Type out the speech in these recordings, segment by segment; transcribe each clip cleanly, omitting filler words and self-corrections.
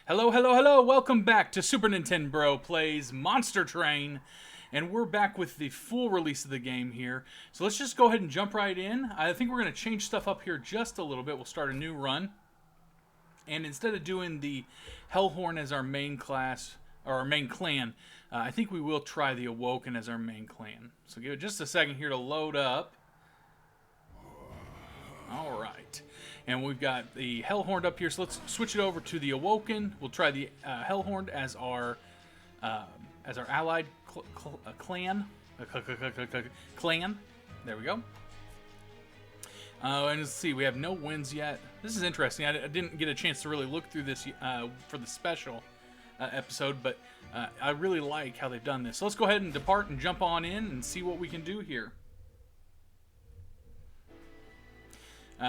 Hello, hello, hello! Welcome back to SupaNintenbro Plays Monster Train. And we're back with the full release of the game here. So let's just go ahead and jump right in. I think we're going to change stuff up here just a little bit. We'll start a new run. And instead of doing the Hellhorn as our main class, or our main clan, I think we will try the Awoken as our main clan. So give it just a second here to load up. Alright. And we've got the Hellhorn up here, so let's switch it over to the Awoken. We'll try the Hellhorn as our allied clan. Clan. There we go. And let's see, we have no wins yet. This is interesting. I didn't get a chance to really look through this for the special episode, but I really like how they've done this. So let's go ahead and depart and jump on in and see what we can do here.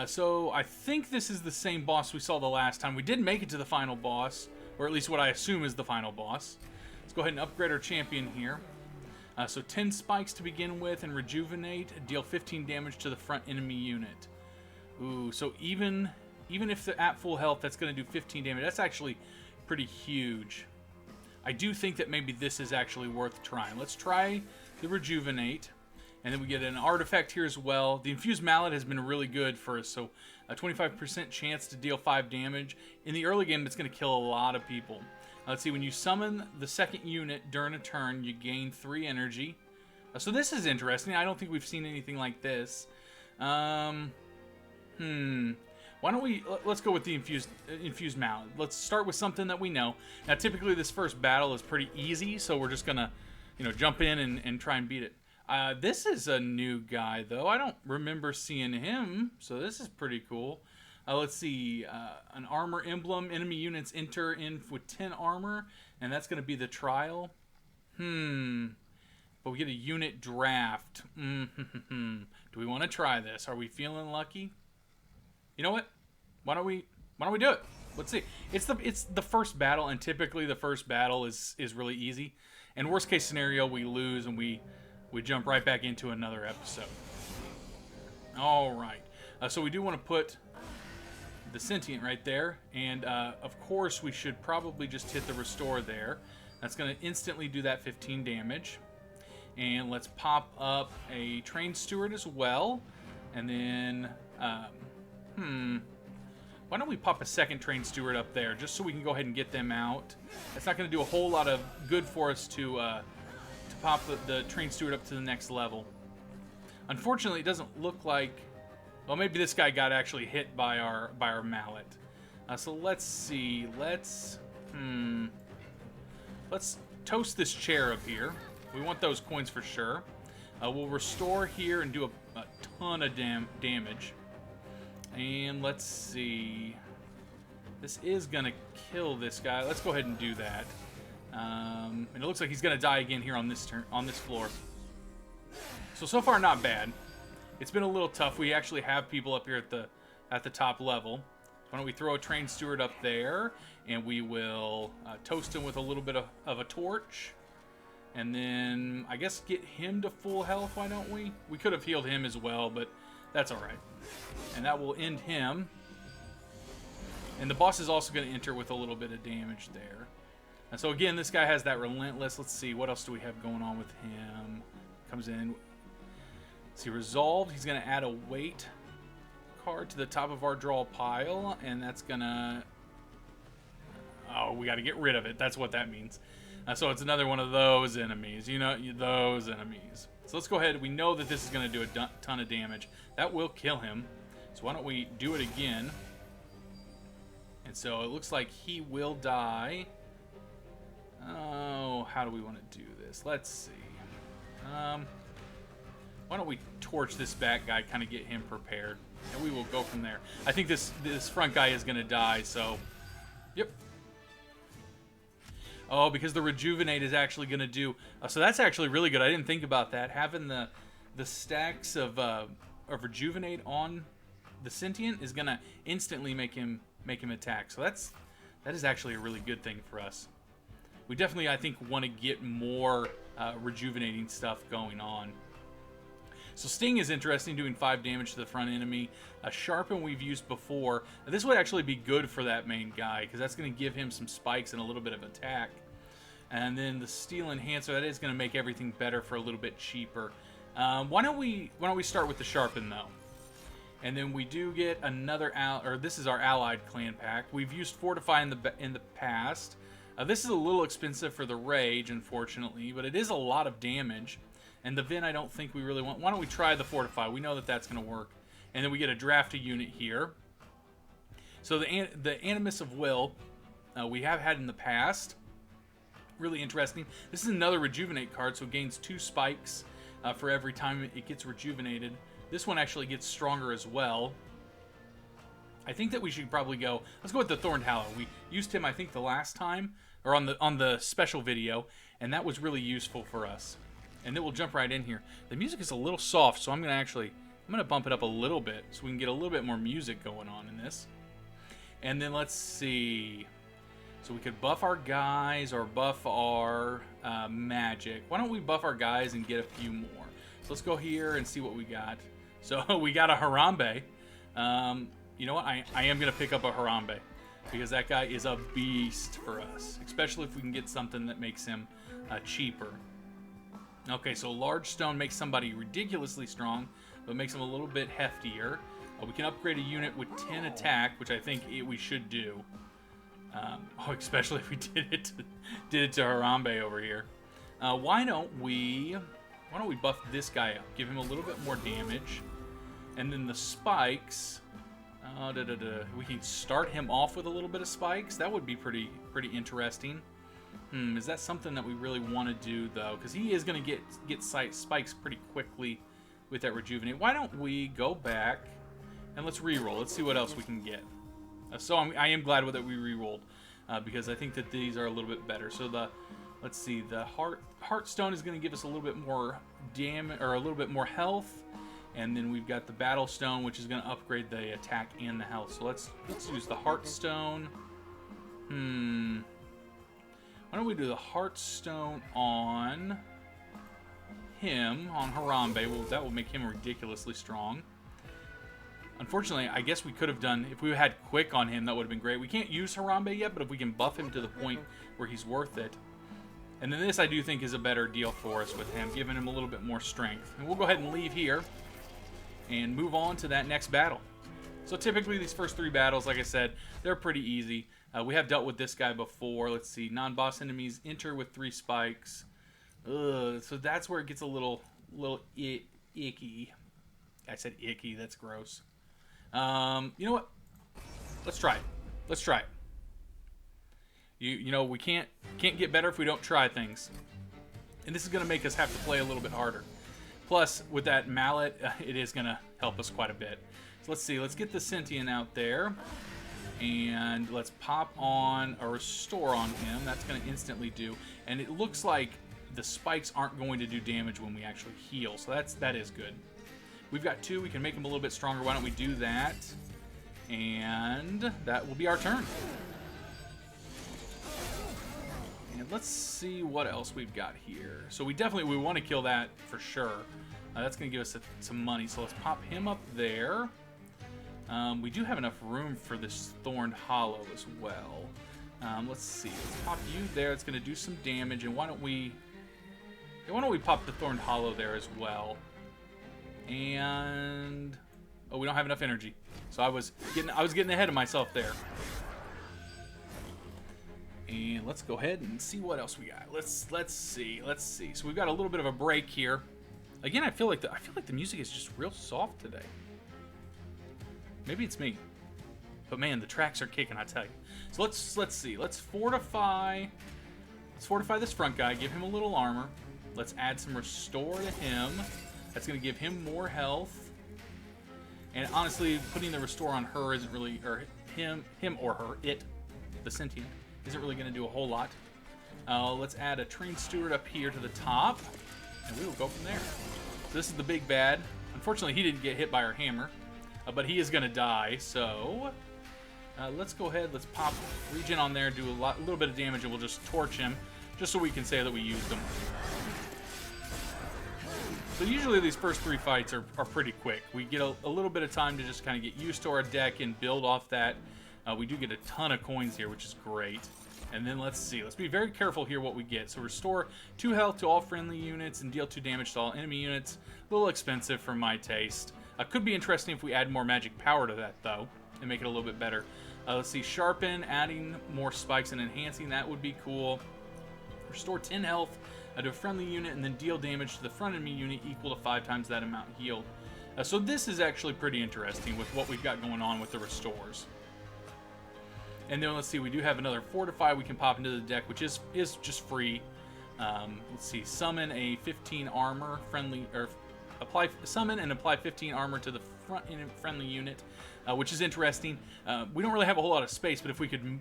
So I think this is the same boss we saw the last time. We did make it to the final boss, or at least what I assume is the final boss. Let's go ahead and upgrade our champion here. So 10 spikes to begin with and rejuvenate. Deal 15 damage to the front enemy unit. Ooh, so even if they're at full health, that's going to do 15 damage. That's actually pretty huge. I do think that maybe this is actually worth trying. Let's try the rejuvenate. And then we get an artifact here as well. The infused mallet has been really good for us. So a 25% chance to deal 5 damage. In the early game, it's going to kill a lot of people. Let's see, when you summon the second unit during a turn, you gain 3 energy. So this is interesting. I don't think we've seen anything like this. Why don't we, let's go with the infused mallet. Let's start with something that we know. Now, typically this first battle is pretty easy, so we're just going to, jump in and try and beat it. This is a new guy, though. I don't remember seeing him, so this is pretty cool. Let's see. An armor emblem. Enemy units enter in with 10 armor, and that's going to be the trial. But we get a unit draft. Do we want to try this? Are we feeling lucky? You know what? Why don't we do it? Let's see. It's the first battle, and typically the first battle is really easy. And worst case scenario, we lose and we jump right back into another episode. All right. So we do want to put the sentient right there. And, of course, we should probably just hit the restore there. That's going to instantly do that 15 damage. And let's pop up a train steward as well. And then, why don't we pop a second train steward up there just so we can go ahead and get them out. That's not going to do a whole lot of good for us to pop the train steward up to the next level. Unfortunately, it doesn't look like... Well, maybe this guy got actually hit by our mallet. So let's see. Let's toast this chair up here. We want those coins for sure. We'll restore here and do a ton of damage. And let's see. This is going to kill this guy. Let's go ahead and do that. And it looks like he's going to die again here on this floor. So far, not bad. It's been a little tough. We actually have people up here at the top level. Why don't we throw a train steward up there, and we will toast him with a little bit of a torch. And then, I guess, get him to full health, why don't we? We could have healed him as well, but that's alright. And that will end him. And the boss is also going to enter with a little bit of damage there. And so again, this guy has that relentless. Let's see, what else do we have going on with him? Comes in. Let's see, resolved. He's going to add a weight card to the top of our draw pile. And that's going to... Oh, we got to get rid of it. That's what that means. So it's another one of those enemies. Those enemies. So let's go ahead. We know that this is going to do a ton of damage. That will kill him. So why don't we do it again? And so it looks like he will die. Oh, how do we want to do this? Let's see. Why don't we torch this back guy, kind of get him prepared, and we will go from there. I think this front guy is going to die, so... Yep. Oh, because the rejuvenate is actually going to do... so that's actually really good. I didn't think about that. Having the stacks of rejuvenate on the sentient is going to instantly make him attack. So that is actually a really good thing for us. We definitely, I think, want to get more rejuvenating stuff going on. So Sting is interesting, doing 5 damage to the front enemy. Sharpen we've used before. This would actually be good for that main guy, because that's going to give him some spikes and a little bit of attack. And then the Steel Enhancer, that is going to make everything better for a little bit cheaper. Why don't we start with the Sharpen, though? And then we do get another, or this is our Allied clan pack. We've used Fortify in the past. This is a little expensive for the Rage, unfortunately, but it is a lot of damage. And the Vin I don't think we really want. Why don't we try the Fortify? We know that that's going to work. And then we get a Draft a unit here. So the Animus of Will we have had in the past. Really interesting. This is another Rejuvenate card, so it gains 2 spikes for every time it gets rejuvenated. This one actually gets stronger as well. I think that we should probably go... Let's go with the Thorned Hallow. We used him, I think, the last time, or on the special video, and that was really useful for us. And then we'll jump right in here. The music is a little soft, so I'm going to bump it up a little bit so we can get a little bit more music going on in this. And then let's see. So we could buff our guys or buff our magic. Why don't we buff our guys and get a few more? So let's go here and see what we got. So we got a Harambe. You know what? I am going to pick up a Harambe because that guy is a beast for us, especially if we can get something that makes him cheaper. Okay, so Large Stone makes somebody ridiculously strong, but makes them a little bit heftier. We can upgrade a unit with 10 attack, which I think we should do. Especially if we did it to Harambe over here. Why don't we buff this guy up? Give him a little bit more damage, and then the spikes. We can start him off with a little bit of spikes. That would be pretty interesting. Is that something that we really want to do, though? Because he is going to get spikes pretty quickly with that Rejuvenate. Why don't we go back and let's re-roll. Let's see what else we can get. So I am glad that we re-rolled because I think that these are a little bit better. So let's see, the Heartstone is going to give us a little bit more damage, or a little bit more health. And then we've got the Battle Stone, which is going to upgrade the attack and the health. So let's use the Heartstone. Why don't we do the Heartstone on him, on Harambe? Well, that will make him ridiculously strong. Unfortunately, I guess we could have done, if we had Quick on him, that would have been great. We can't use Harambe yet, but if we can buff him to the point where he's worth it. And then this, I do think, is a better deal for us with him, giving him a little bit more strength. And we'll go ahead and leave here and move on to that next battle. So typically these first 3 battles, like I said, they're pretty easy. We have dealt with this guy before. Let's see, non-boss enemies enter with 3 spikes. So that's where it gets a little icky. I said icky, that's gross. You know what? Let's try it. Let's try it. You know, we can't get better if we don't try things. And this is going to make us have to play a little bit harder. Plus, with that mallet, it is going to help us quite a bit. So let's see. Let's get the Sentient out there. And let's pop on a Restore on him. That's going to instantly do. And it looks like the spikes aren't going to do damage when we actually heal. So that is good. We've got 2. We can make him a little bit stronger. Why don't we do that? And that will be our turn. And let's see what else we've got here. So we want to kill that for sure. That's going to give us some money. So let's pop him up there. We do have enough room for this Thorned Hallow as well. Let's see. Let's pop you there. It's going to do some damage. And why don't we pop the Thorned Hallow there as well? And we don't have enough energy. So I was getting ahead of myself there. And let's go ahead and see what else we got. Let's see. So we've got a little bit of a break here. Again, I feel like the music is just real soft today. Maybe it's me. But man, the tracks are kicking, I tell you. So let's see. Let's fortify this front guy, give him a little armor. Let's add some Restore to him. That's going to give him more health. And honestly, putting the Restore on her isn't really, or him or her, the Sentient, isn't really going to do a whole lot. Let's add a Trained Steward up here to the top, and we will go from there. So this is the big bad. Unfortunately, he didn't get hit by our hammer, but he is going to die. So let's go ahead. Let's pop Regen on there, do a little bit of damage, and we'll just torch him, just so we can say that we used him. So usually these first 3 fights are pretty quick. We get a little bit of time to just kind of get used to our deck and build off that. We do get a ton of coins here, which is great. And then let's see. Let's be very careful here what we get. So restore 2 health to all friendly units and deal 2 damage to all enemy units. A little expensive for my taste. Could be interesting if we add more magic power to that, though, and make it a little bit better. Let's see. Sharpen, adding more spikes and enhancing. That would be cool. Restore 10 health to a friendly unit and then deal damage to the front enemy unit equal to 5 times that amount healed. So this is actually pretty interesting with what we've got going on with the restores. And then let's see, we do have another Fortify we can pop into the deck, which is just free. Let's see, summon a 15 armor friendly, or summon and apply 15 armor to the front friendly unit, which is interesting. We don't really have a whole lot of space, but if we could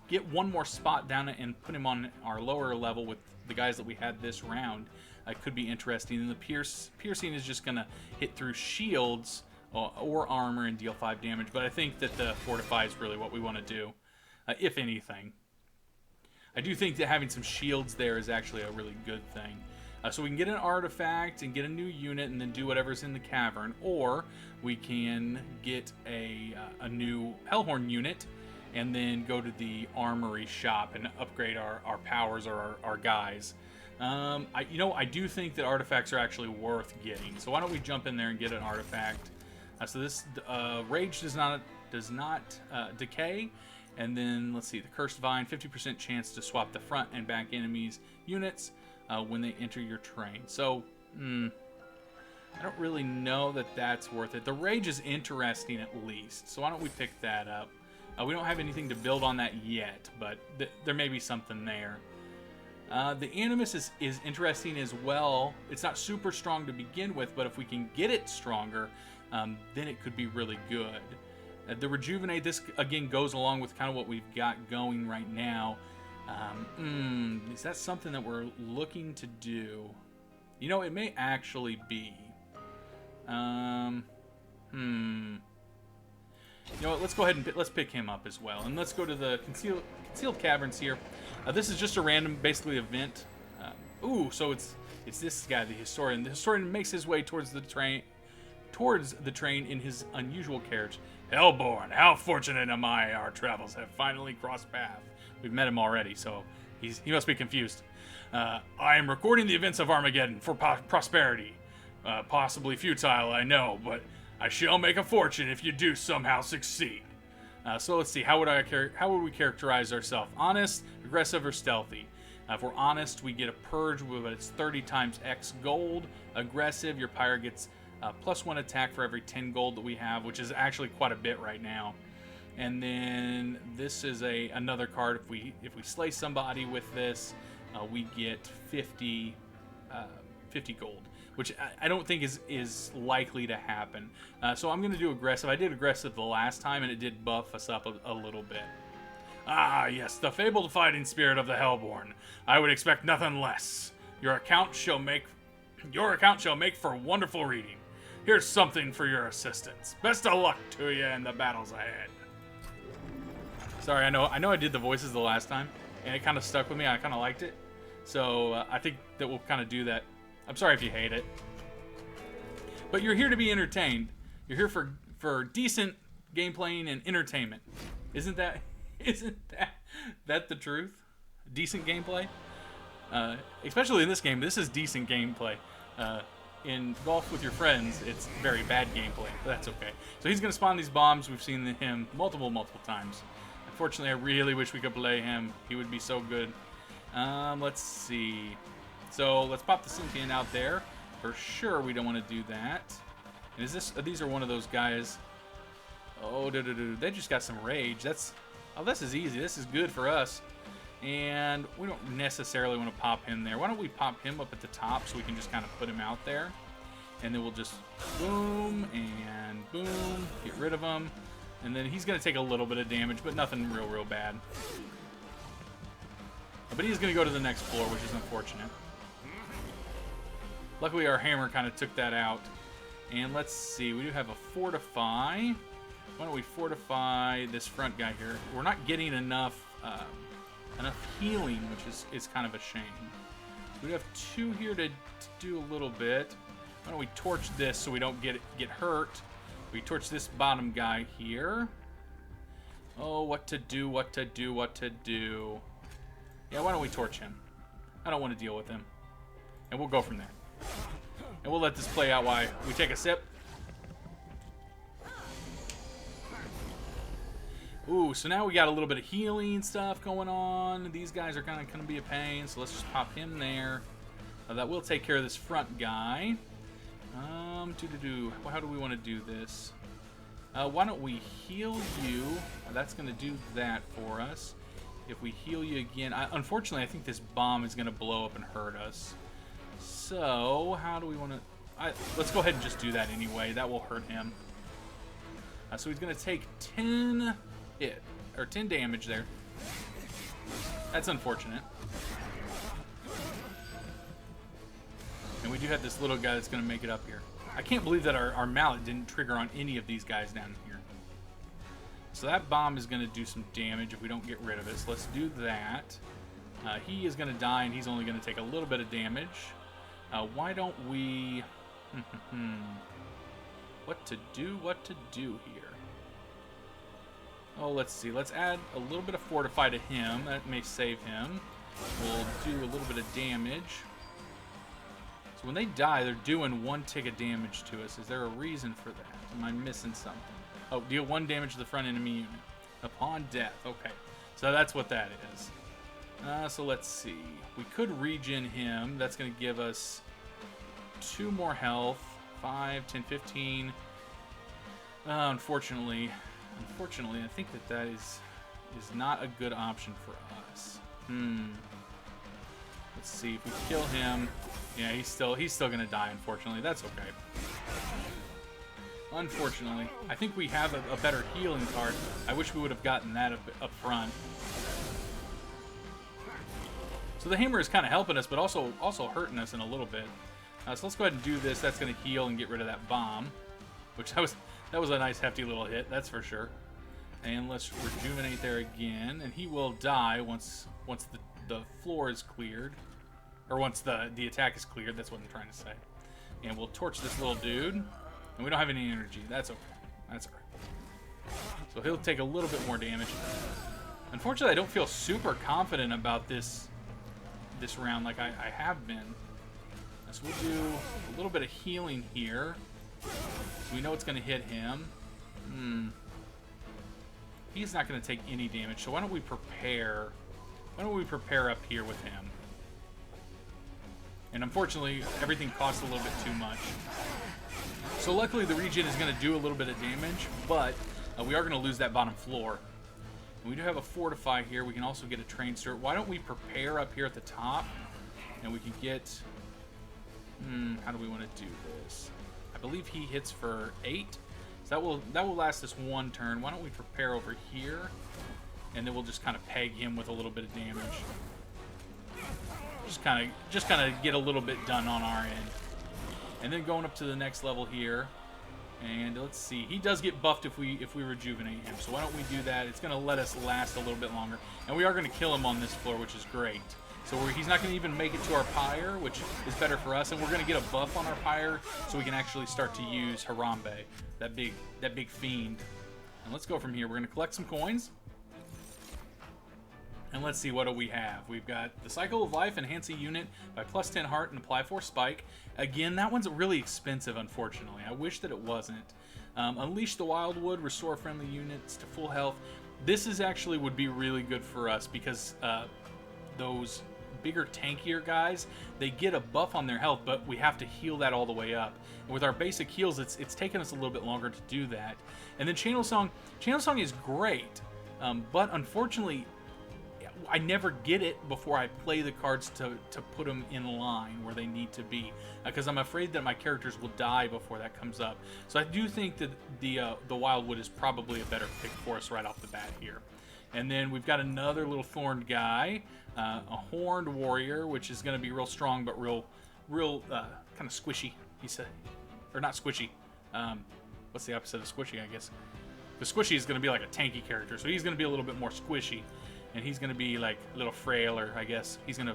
get one more spot down and put him on our lower level with the guys that we had this round, it could be interesting. And the piercing is just going to hit through shields or armor and deal 5 damage, but I think that the Fortify is really what we want to do, if anything. I do think that having some shields there is actually a really good thing. So we can get an artifact and get a new unit and then do whatever's in the cavern, or we can get a new Hellhorn unit and then go to the armory shop and upgrade our powers or our guys. I do think that artifacts are actually worth getting. So why don't we jump in there and get an artifact? So this Rage does not decay. And then let's see, the Cursed Vine, 50% chance to swap the front and back enemies units when they enter your train. So I don't really know that that's worth it. The Rage is interesting at least. So why don't we pick that up? We don't have anything to build on that yet, but there may be something there. The Animus is interesting as well. It's not super strong to begin with, but if we can get it stronger, then it could be really good. The Rejuvenate, this again goes along with kind of what we've got going right now. Is that something that we're looking to do? You know, it may actually be. You know what, let's go ahead and let's pick him up as well. And let's go to the concealed caverns here. This is just a random, basically, event. So it's this guy, the Historian. The Historian makes his way towards the train in his unusual carriage. Hellborn, how fortunate am I our travels have finally crossed paths. We've met him already, so he must be confused. I am recording the events of Armageddon for prosperity. Possibly futile, I know, but I shall make a fortune if you do somehow succeed. So let's see, how would we characterize ourselves? Honest, aggressive, or stealthy? If we're honest, we get a purge, but it's 30 times X gold. Aggressive, your pirate gets +1 attack for every 10 gold that we have, which is actually quite a bit right now. And then this is another card. If we slay somebody with this, we get 50 gold, which I don't think is likely to happen. So I'm going to do aggressive. I did aggressive the last time, and it did buff us up a little bit. Ah, yes, the fabled fighting spirit of the Hellborn. I would expect nothing less. Your account shall make for wonderful reading. Here's something for your assistance. Best of luck to you in the battles ahead. Sorry, I know I did the voices the last time, and it kind of stuck with me. I kind of liked it. So I think that we'll kind of do that. I'm sorry if you hate it. But you're here to be entertained. You're here for decent gameplaying and entertainment. Isn't that the truth? Decent gameplay? Especially in this game, this is decent gameplay. In golf with your friends, it's very bad gameplay, but that's okay. So he's going to spawn these bombs. We've seen him multiple times. Unfortunately, I really wish we could play him. He would be so good. Let's see. So let's pop the Sentient out there. For sure, we don't want to do that. And these are one of those guys. Oh, they just got some rage. This is easy. This is good for us. And we don't necessarily want to pop him there. Why don't we pop him up at the top so we can just kind of put him out there. And then we'll just boom and boom, get rid of him. And then he's going to take a little bit of damage, but nothing real bad. But he's going to go to the next floor, which is unfortunate. Luckily, our hammer kind of took that out. And let's see, we do have a Fortify. Why don't we fortify this front guy here? We're not getting enough healing, which is kind of a shame. We have 2 here to do a little bit. Why don't we torch this so we don't get hurt? We torch this bottom guy here. Oh, what to do, what to do, what to do. Yeah, why don't we torch him? I don't want to deal with him. And we'll go from there. And we'll let this play out while we take a sip. Ooh, so now we got a little bit of healing stuff going on. These guys are kind of going to be a pain, so let's just pop him there. That will take care of this front guy. How do we want to do this? Why don't we heal you? That's going to do that for us. If we heal you again... unfortunately, I think this bomb is going to blow up and hurt us. So, how do we want to... let's go ahead and just do that anyway. That will hurt him. So he's going to take 10 damage there. That's unfortunate. And we do have this little guy that's going to make it up here. I can't believe that our mallet didn't trigger on any of these guys down here. So that bomb is going to do some damage if we don't get rid of it. So let's do that. He is going to die, and he's only going to take a little bit of damage. Why don't we... What to do here? Oh, let's see. Let's add a little bit of Fortify to him. That may save him. We'll do a little bit of damage. So when they die, they're doing 1 tick of damage to us. Is there a reason for that? Am I missing something? Oh, deal 1 damage to the front enemy unit upon death. Okay, so that's what that is. So let's see. We could regen him. That's going to give us 2 more health. 5, 10, 15. Unfortunately, I think that is not a good option for us. Let's see if we kill him. Yeah, he's still gonna die. Unfortunately, that's okay. Unfortunately, I think we have a better healing card. I wish we would have gotten that up front. So the hammer is kind of helping us, but also hurting us in a little bit. So let's go ahead and do this. That's going to heal and get rid of that bomb, which that was a nice hefty little hit, that's for sure. And let's rejuvenate there again, and he will die once the floor is cleared, or once the attack is cleared. That's what I'm trying to say. And we'll torch this little dude, and we don't have any energy. That's okay. That's all right. So he'll take a little bit more damage. Unfortunately, I don't feel super confident about this round like I have been. So we'll do a little bit of healing here. So we know it's going to hit him. He's not going to take any damage. So why don't we prepare? Why don't we prepare up here with him? And unfortunately, everything costs a little bit too much. So luckily, the regen is going to do a little bit of damage, but we are going to lose that bottom floor. And we do have a Fortify here. We can also get a Train Steward. Why don't we prepare up here at the top? And we can get... how do we want to do this? I believe he hits for 8. So that will last us 1 turn. Why don't we prepare over here? And then we'll just kind of peg him with a little bit of damage. Just kind of get a little bit done on our end. And then going up to the next level here. And let's see. He does get buffed if we rejuvenate him. So why don't we do that? It's going to let us last a little bit longer. And we are going to kill him on this floor, which is great. So he's not going to even make it to our pyre, which is better for us. And we're going to get a buff on our pyre so we can actually start to use Harambe, that big fiend. And let's go from here. We're going to collect some coins. And let's see, what do we have? We've got the Cycle of Life, enhance a unit by +10 heart and apply 4 spike. Again, that one's really expensive, unfortunately. I wish that it wasn't. Unleash the Wildwood, restore friendly units to full health. This is actually would be really good for us because those bigger, tankier guys, they get a buff on their health, but we have to heal that all the way up. And with our basic heals, it's taken us a little bit longer to do that. And then Channel Song is great, but unfortunately, I never get it before I play the cards to put them in line where they need to be, because I'm afraid that my characters will die before that comes up. So I do think that the Wildwood is probably a better pick for us right off the bat here. And then we've got another little thorned guy, a horned warrior, which is going to be real strong but real kind of squishy. He said, or not squishy. What's the opposite of squishy? I guess the squishy is going to be like a tanky character, so he's going to be a little bit more squishy. And he's going to be like a little frailer, I guess. He's going to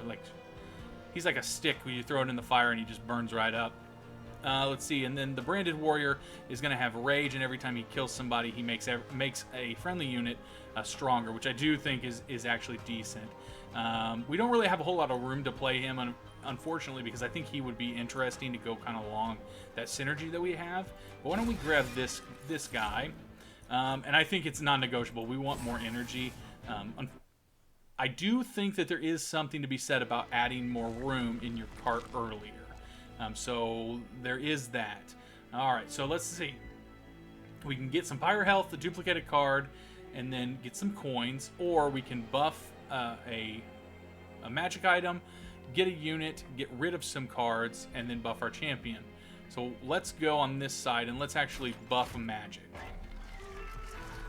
he's like a stick where you throw it in the fire and he just burns right up. Let's see, and then the Branded Warrior is going to have Rage, and every time he kills somebody, he makes a friendly unit stronger, which I do think is actually decent. We don't really have a whole lot of room to play him, unfortunately, because I think he would be interesting to go kind of along that synergy that we have. But why don't we grab this guy? And I think it's non-negotiable. We want more energy. I do think that there is something to be said about adding more room in your cart earlier. So there is that. All right, so let's see. We can get some Pyre Health, the duplicated card, and then get some coins, or we can buff a magic item, get a unit, get rid of some cards, and then buff our champion. So let's go on this side, and let's actually buff a magic.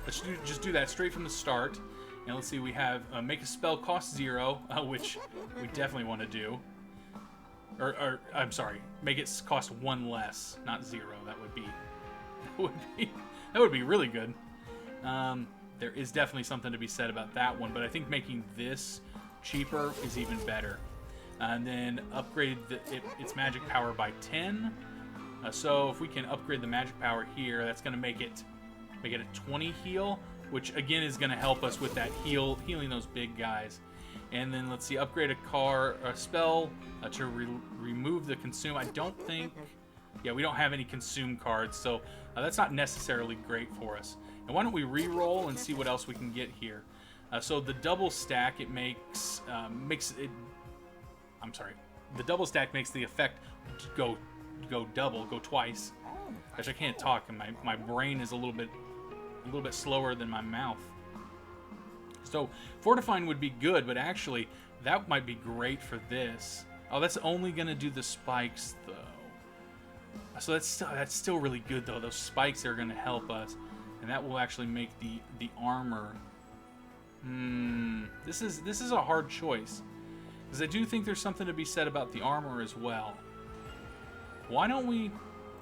Let's just do that straight from the start. And let's see, we have make a spell cost 0, which we definitely want to do. Or I'm sorry, make it cost 1 less, not 0. That would be really good. There is definitely something to be said about that one, but I think making this cheaper is even better. And then upgrade its magic power by 10. So if we can upgrade the magic power here, that's going to make it a 20 heal, which again is going to help us with that healing those big guys. And then let's see, upgrade a spell to remove the consume. I don't think, yeah, we don't have any consume cards, so that's not necessarily great for us. And why don't we re-roll and see what else we can get here? So the double stack, it makes the double stack makes the effect go twice. Actually, I can't talk, and my brain is a little bit slower than my mouth. So fortifying would be good, but actually that might be great for this. Oh, that's only gonna do the spikes though. So that's still really good though. Those spikes are gonna help us, and that will actually make the armor. This is a hard choice, because I do think there's something to be said about the armor as well. Why don't we?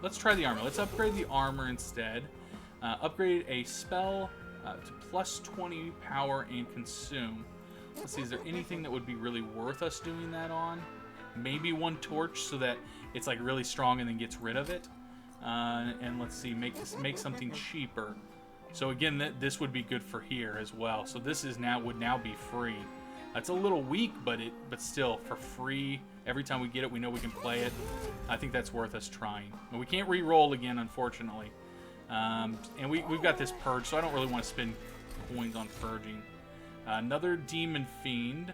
Let's try the armor. Let's upgrade the armor instead. Upgrade a spell to plus 20 power and consume. Let's see, is there anything that would be really worth us doing that on? Maybe one torch so that it's like really strong and then gets rid of it. And let's see, make something cheaper. So again, this would be good for here as well. So this would now be free. It's a little weak, but still for free. Every time we get it, we know we can play it. I think that's worth us trying. And we can't re-roll again, unfortunately. And we've got this purge, so I don't really want to spend coins on purging. Another Demon Fiend.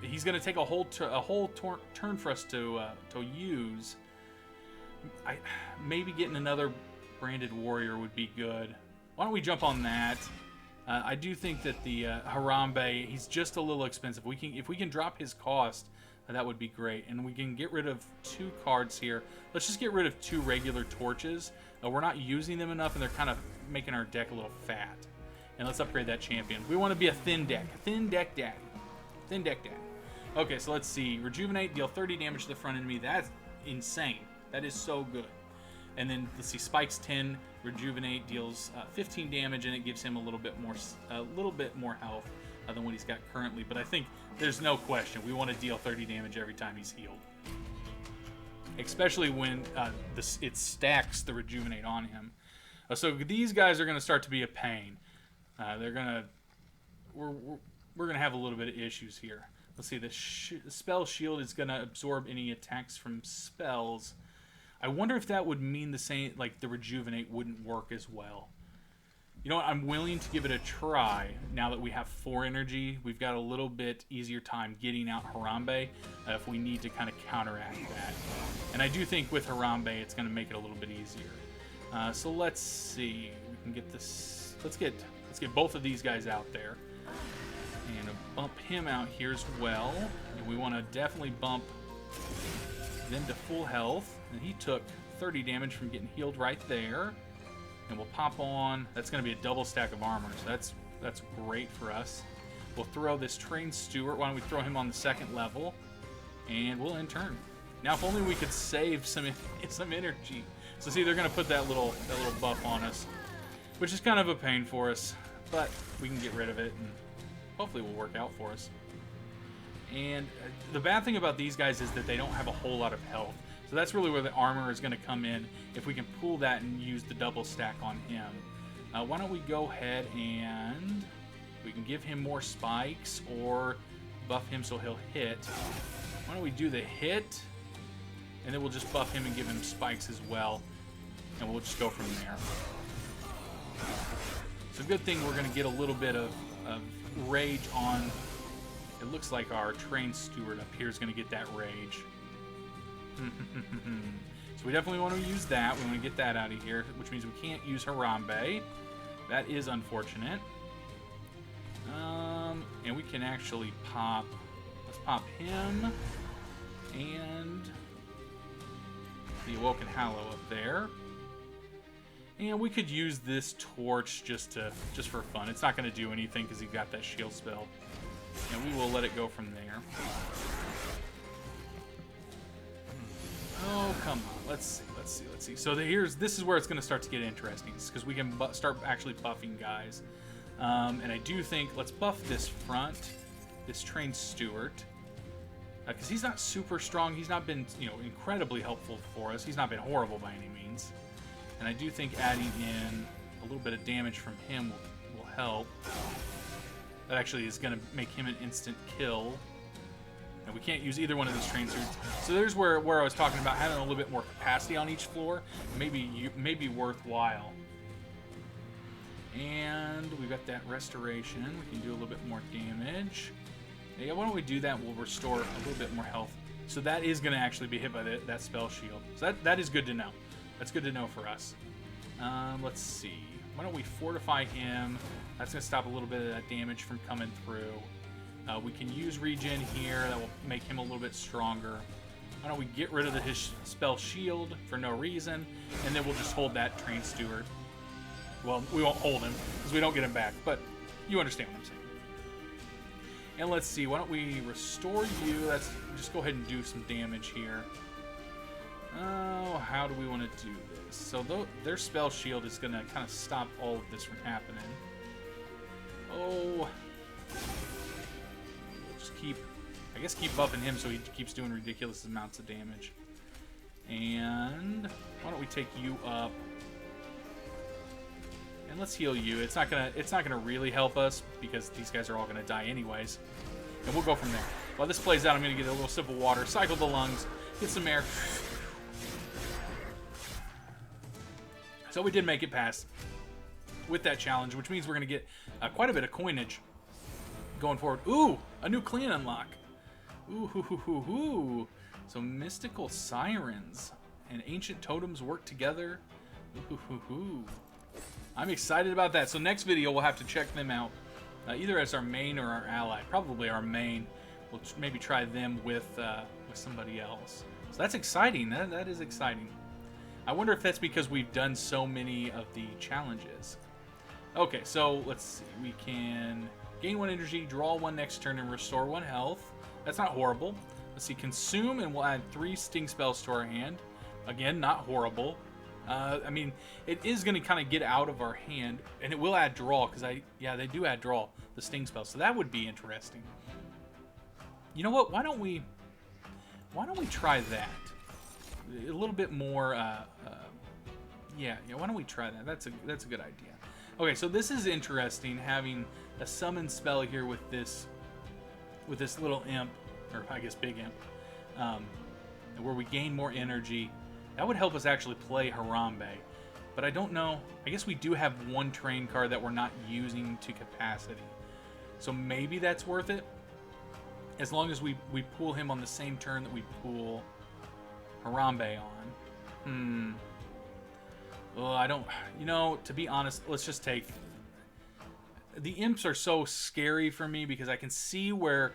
He's going to take a whole turn for us to use. Maybe getting another Branded Warrior would be good. Why don't we jump on that? I do think that the Harambe, he's just a little expensive. If we can drop his cost, that would be great. And we can get rid of 2 cards here. Let's just get rid of 2 regular torches. We're not using them enough, and they're kind of making our deck a little fat. And let's upgrade that champion. We want to be a thin deck. Thin deck daddy. Thin deck daddy. Okay, so let's see. Rejuvenate, deal 30 damage to the front enemy. That's insane. That is so good. And then let's see, Spikes 10, Rejuvenate deals 15 damage, and it gives him a little bit more health than what he's got currently. But I think there's no question we want to deal 30 damage every time he's healed, especially when it stacks the Rejuvenate on him. So these guys are going to start to be a pain. We're gonna have a little bit of issues here. Let's see, the spell shield is gonna absorb any attacks from spells. I wonder if that would mean the same, like the Rejuvenate wouldn't work as well. You know what, I'm willing to give it a try now that we have 4 energy. We've got a little bit easier time getting out Harambe if we need to kind of counteract that. And I do think with Harambe it's gonna make it a little bit easier. So let's see, we can get this, let's get both of these guys out there. And bump him out here as well. And we want to definitely bump them to full health. And he took 30 damage from getting healed right there. And we'll pop on. That's going to be a double stack of armor, so that's great for us. We'll throw this Trained Steward. Why don't we throw him on the 2nd level? And we'll end turn. Now, if only we could save some energy. So see, they're going to put that little buff on us, which is kind of a pain for us. But we can get rid of it, and hopefully it will work out for us. And the bad thing about these guys is that they don't have a whole lot of health. So that's really where the armor is going to come in, if we can pull that and use the double stack on him. Why don't we go ahead and we can give him more spikes or buff him so he'll hit. Why don't we do the hit, and then we'll just buff him and give him spikes as well, and we'll just go from there. It's a good thing we're going to get a little bit of rage on. It looks like our train steward up here is going to get that rage. So we definitely want to use that. We want to get that out of here, which means we can't use Harambe. That is unfortunate. And we can actually pop... Let's pop him. And the Awoken Hallow up there. And we could use this torch just for fun. It's not going to do anything because he got that shield spell. And we will let it go from there. Oh, come on. Let's see. So this is where it's going to start to get interesting, because we can start actually buffing guys. And I do think, let's buff this front, this trained steward, because he's not super strong. He's not been, incredibly helpful for us. He's not been horrible by any means. And I do think adding in a little bit of damage from him will help. That actually is going to make him an instant kill. And we can't use either one of these train suits. So there's where I was talking about having a little bit more capacity on each floor. Maybe worthwhile. And we've got that restoration. We can do a little bit more damage. Yeah, why don't we do that? We'll restore a little bit more health. So that is going to actually be hit by that spell shield. So that is good to know. That's good to know for us. Let's see. Why don't we fortify him? That's going to stop a little bit of that damage from coming through. We can use regen here. That will make him a little bit stronger. Why don't we get rid of his spell shield for no reason, and then we'll just hold that train steward. Well, we won't hold him because we don't get him back, but you understand what I'm saying. And let's see. Why don't we restore you? Let's just go ahead and do some damage here. Oh, how do we want to do this? So their spell shield is going to kind of stop all of this from happening. Oh. We'll just keep buffing him so he keeps doing ridiculous amounts of damage. And why don't we take you up? And let's heal you. It's not gonna really help us because these guys are all gonna die anyways. And we'll go from there. While this plays out, I'm gonna get a little sip of water, cycle the lungs, get some air. So we did make it past with that challenge, which means we're gonna get quite a bit of coinage going forward. Ooh, a new clan unlock. Ooh, hoo, hoo, hoo, hoo. So mystical sirens and ancient totems work together. Ooh, hoo, hoo, hoo. I'm excited about that. So next video we'll have to check them out, either as our main or our ally. Probably our main. We'll maybe try them with somebody else. So that's exciting. That is exciting. I wonder if that's because we've done so many of the challenges. Okay, so let's see. We can gain 1 energy, draw 1 next turn, and restore 1 health. That's not horrible. Let's see. Consume, and we'll add 3 sting spells to our hand. Again, not horrible. I mean, it is going to kind of get out of our hand, and it will add draw, because they do add draw, the sting spells. So that would be interesting. You know what? Why don't we try that? A little bit more. Yeah. Why don't we try that? That's a good idea. Okay, so this is interesting, having a summon spell here with this little imp, or I guess big imp, where we gain more energy. That would help us actually play Harambe, but I don't know. I guess we do have 1 train card that we're not using to capacity, so maybe that's worth it. As long as we pull him on the same turn that we pull Harambe on. Well, I don't. To be honest, let's just take. The imps are so scary for me because I can see where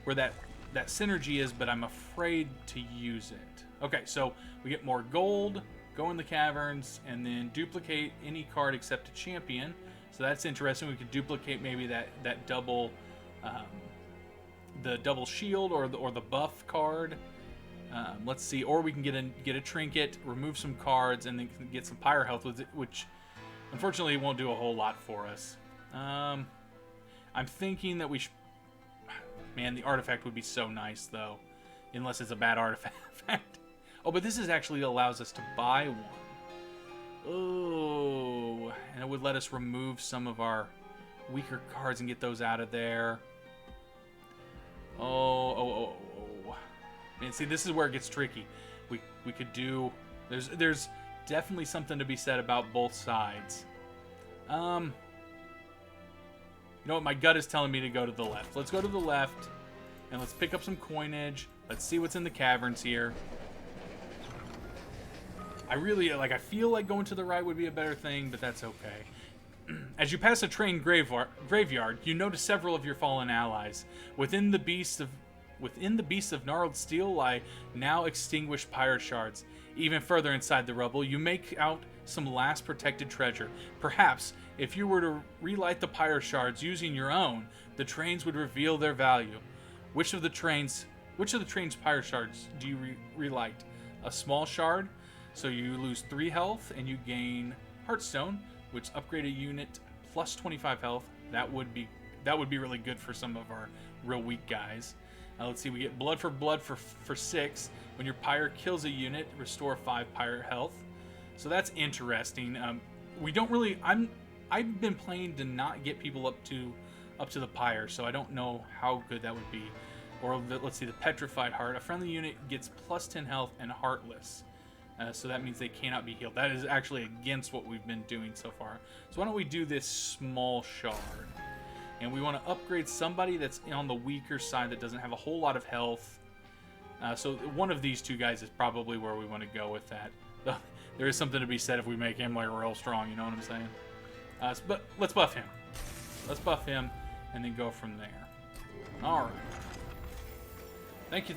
that synergy is, but I'm afraid to use it. Okay, so we get more gold, go in the caverns, and then duplicate any card except a champion. So that's interesting. We could duplicate maybe that double, the double shield or the buff card. Let's see, or we can get a trinket, remove some cards, and then get some pyre health with it, which unfortunately won't do a whole lot for us. I'm thinking that we should. Man, the artifact would be so nice though, unless it's a bad artifact. Oh, but this is actually allows us to buy one. Oh, and it would let us remove some of our weaker cards and get those out of there. Oh. Man, see, this is where it gets tricky. We could do... There's definitely something to be said about both sides. You know what? My gut is telling me to go to the left. Let's go to the left, and let's pick up some coinage. Let's see what's in the caverns here. I feel like going to the right would be a better thing, but that's okay. As you pass a train graveyard, you notice several of your fallen allies. Within the beasts of gnarled steel lie now extinguished pyre shards. Even further inside the rubble, you make out some last protected treasure. Perhaps, if you were to relight the pyre shards using your own, the trains would reveal their value. Which of the train's pyre shards do you relight? A small shard, so you lose 3 health and you gain Heartstone, which upgrade a unit plus 25 health. That would be really good for some of our real weak guys. Let's see, we get blood for 6. When your pyre kills a unit, restore 5 pyre health. So that's interesting. We don't really. I've been playing to not get people up to the pyre, so I don't know how good that would be. Or let's see, the petrified heart. A friendly unit gets plus 10 health and heartless. So that means they cannot be healed. That is actually against what we've been doing so far. So why don't we do this small shard? And we want to upgrade somebody that's on the weaker side that doesn't have a whole lot of health. So one of these two guys is probably where we want to go with that. There is something to be said if we make him like real strong, you know what I'm saying? But let's buff him. Let's buff him and then go from there. All right. Thank you.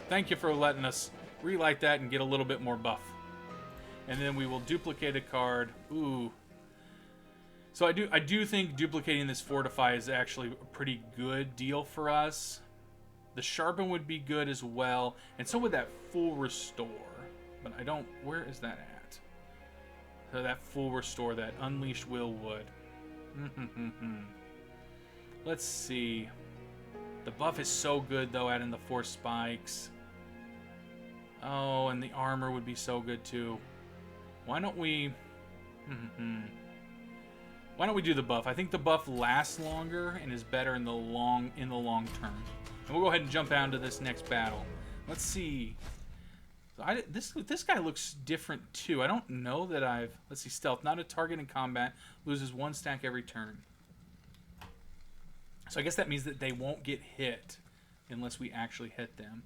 Thank you for letting us relight that and get a little bit more buff. And then we will duplicate a card. Ooh. So I do think duplicating this Fortify is actually a pretty good deal for us. The Sharpen would be good as well, and so would that Full Restore. But I don't... Where is that at? So that Full Restore, that Unleashed Will would. Let's see. The buff is so good, though, adding the 4 spikes. Oh, and the armor would be so good, too. Why don't we... Why don't we do the buff? I think the buff lasts longer and is better in the long term. And we'll go ahead and jump down to this next battle. Let's see. This guy looks different too. I don't know that I've... Let's see, stealth. Not a target in combat. Loses 1 stack every turn. So I guess that means that they won't get hit unless we actually hit them.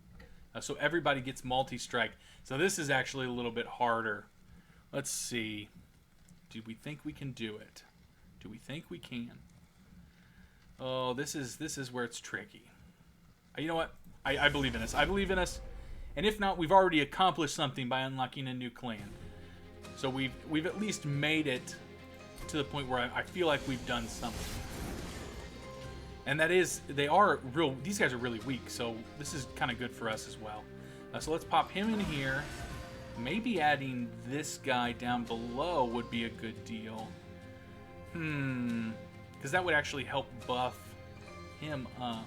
So everybody gets multi-strike. So this is actually a little bit harder. Let's see. Do we think we can do it? Do we think we can? Oh, this is where it's tricky. You know what? I believe in us. I believe in us. And if not, we've already accomplished something by unlocking a new clan. So we've at least made it to the point where I feel like we've done something. And that is, these guys are really weak, so this is kind of good for us as well. So let's pop him in here. Maybe adding this guy down below would be a good deal. Because that would actually help buff him up.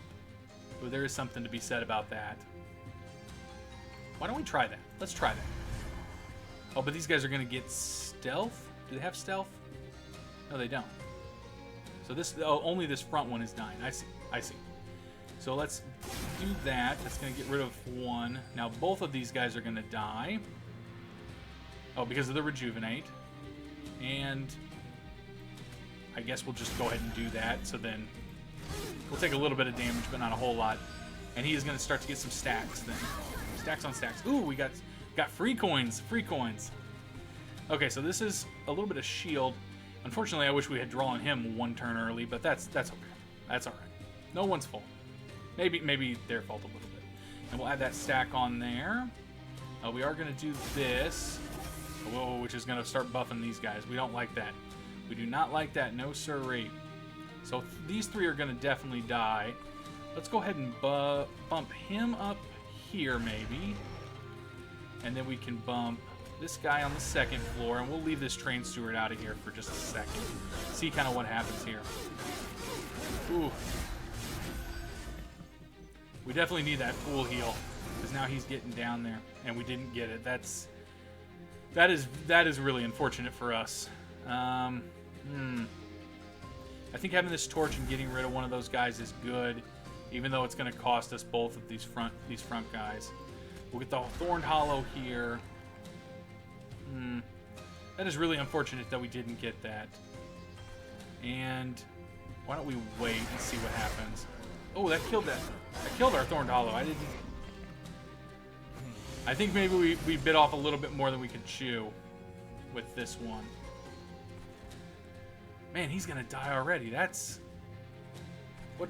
But there is something to be said about that. Why don't we try that? Let's try that. Oh, but these guys are going to get stealth? Do they have stealth? No, they don't. So this, only this front one is dying. I see. So let's do that. That's going to get rid of 1. Now both of these guys are going to die. Oh, because of the rejuvenate. And I guess we'll just go ahead and do that. So then we'll take a little bit of damage, but not a whole lot. And he is going to start to get some stacks then. Stacks on stacks. Ooh, we got free coins. Free coins. Okay, so this is a little bit of shield. Unfortunately, I wish we had drawn him 1 turn early, but that's okay. That's all right. No one's fault. Maybe their fault a little bit. And we'll add that stack on there. We are going to do this. Whoa, which is going to start buffing these guys. We don't like that. We do not like that. No sirree. So these 3 are going to definitely die. Let's go ahead and bump him up here, maybe. And then we can bump this guy on the 2nd floor, and we'll leave this train steward out of here for just a second. See kind of what happens here. Ooh. We definitely need that full heal. because now he's getting down there, and we didn't get it. That is really unfortunate for us. I think having this torch and getting rid of one of those guys is good, even though it's going to cost us both of these front guys. We'll get the Thorned Hollow here. That is really unfortunate that we didn't get that. And why don't we wait and see what happens? Oh, that killed our Thorned Hollow. I think maybe we bit off a little bit more than we could chew with this one. Man, he's gonna die already. That's what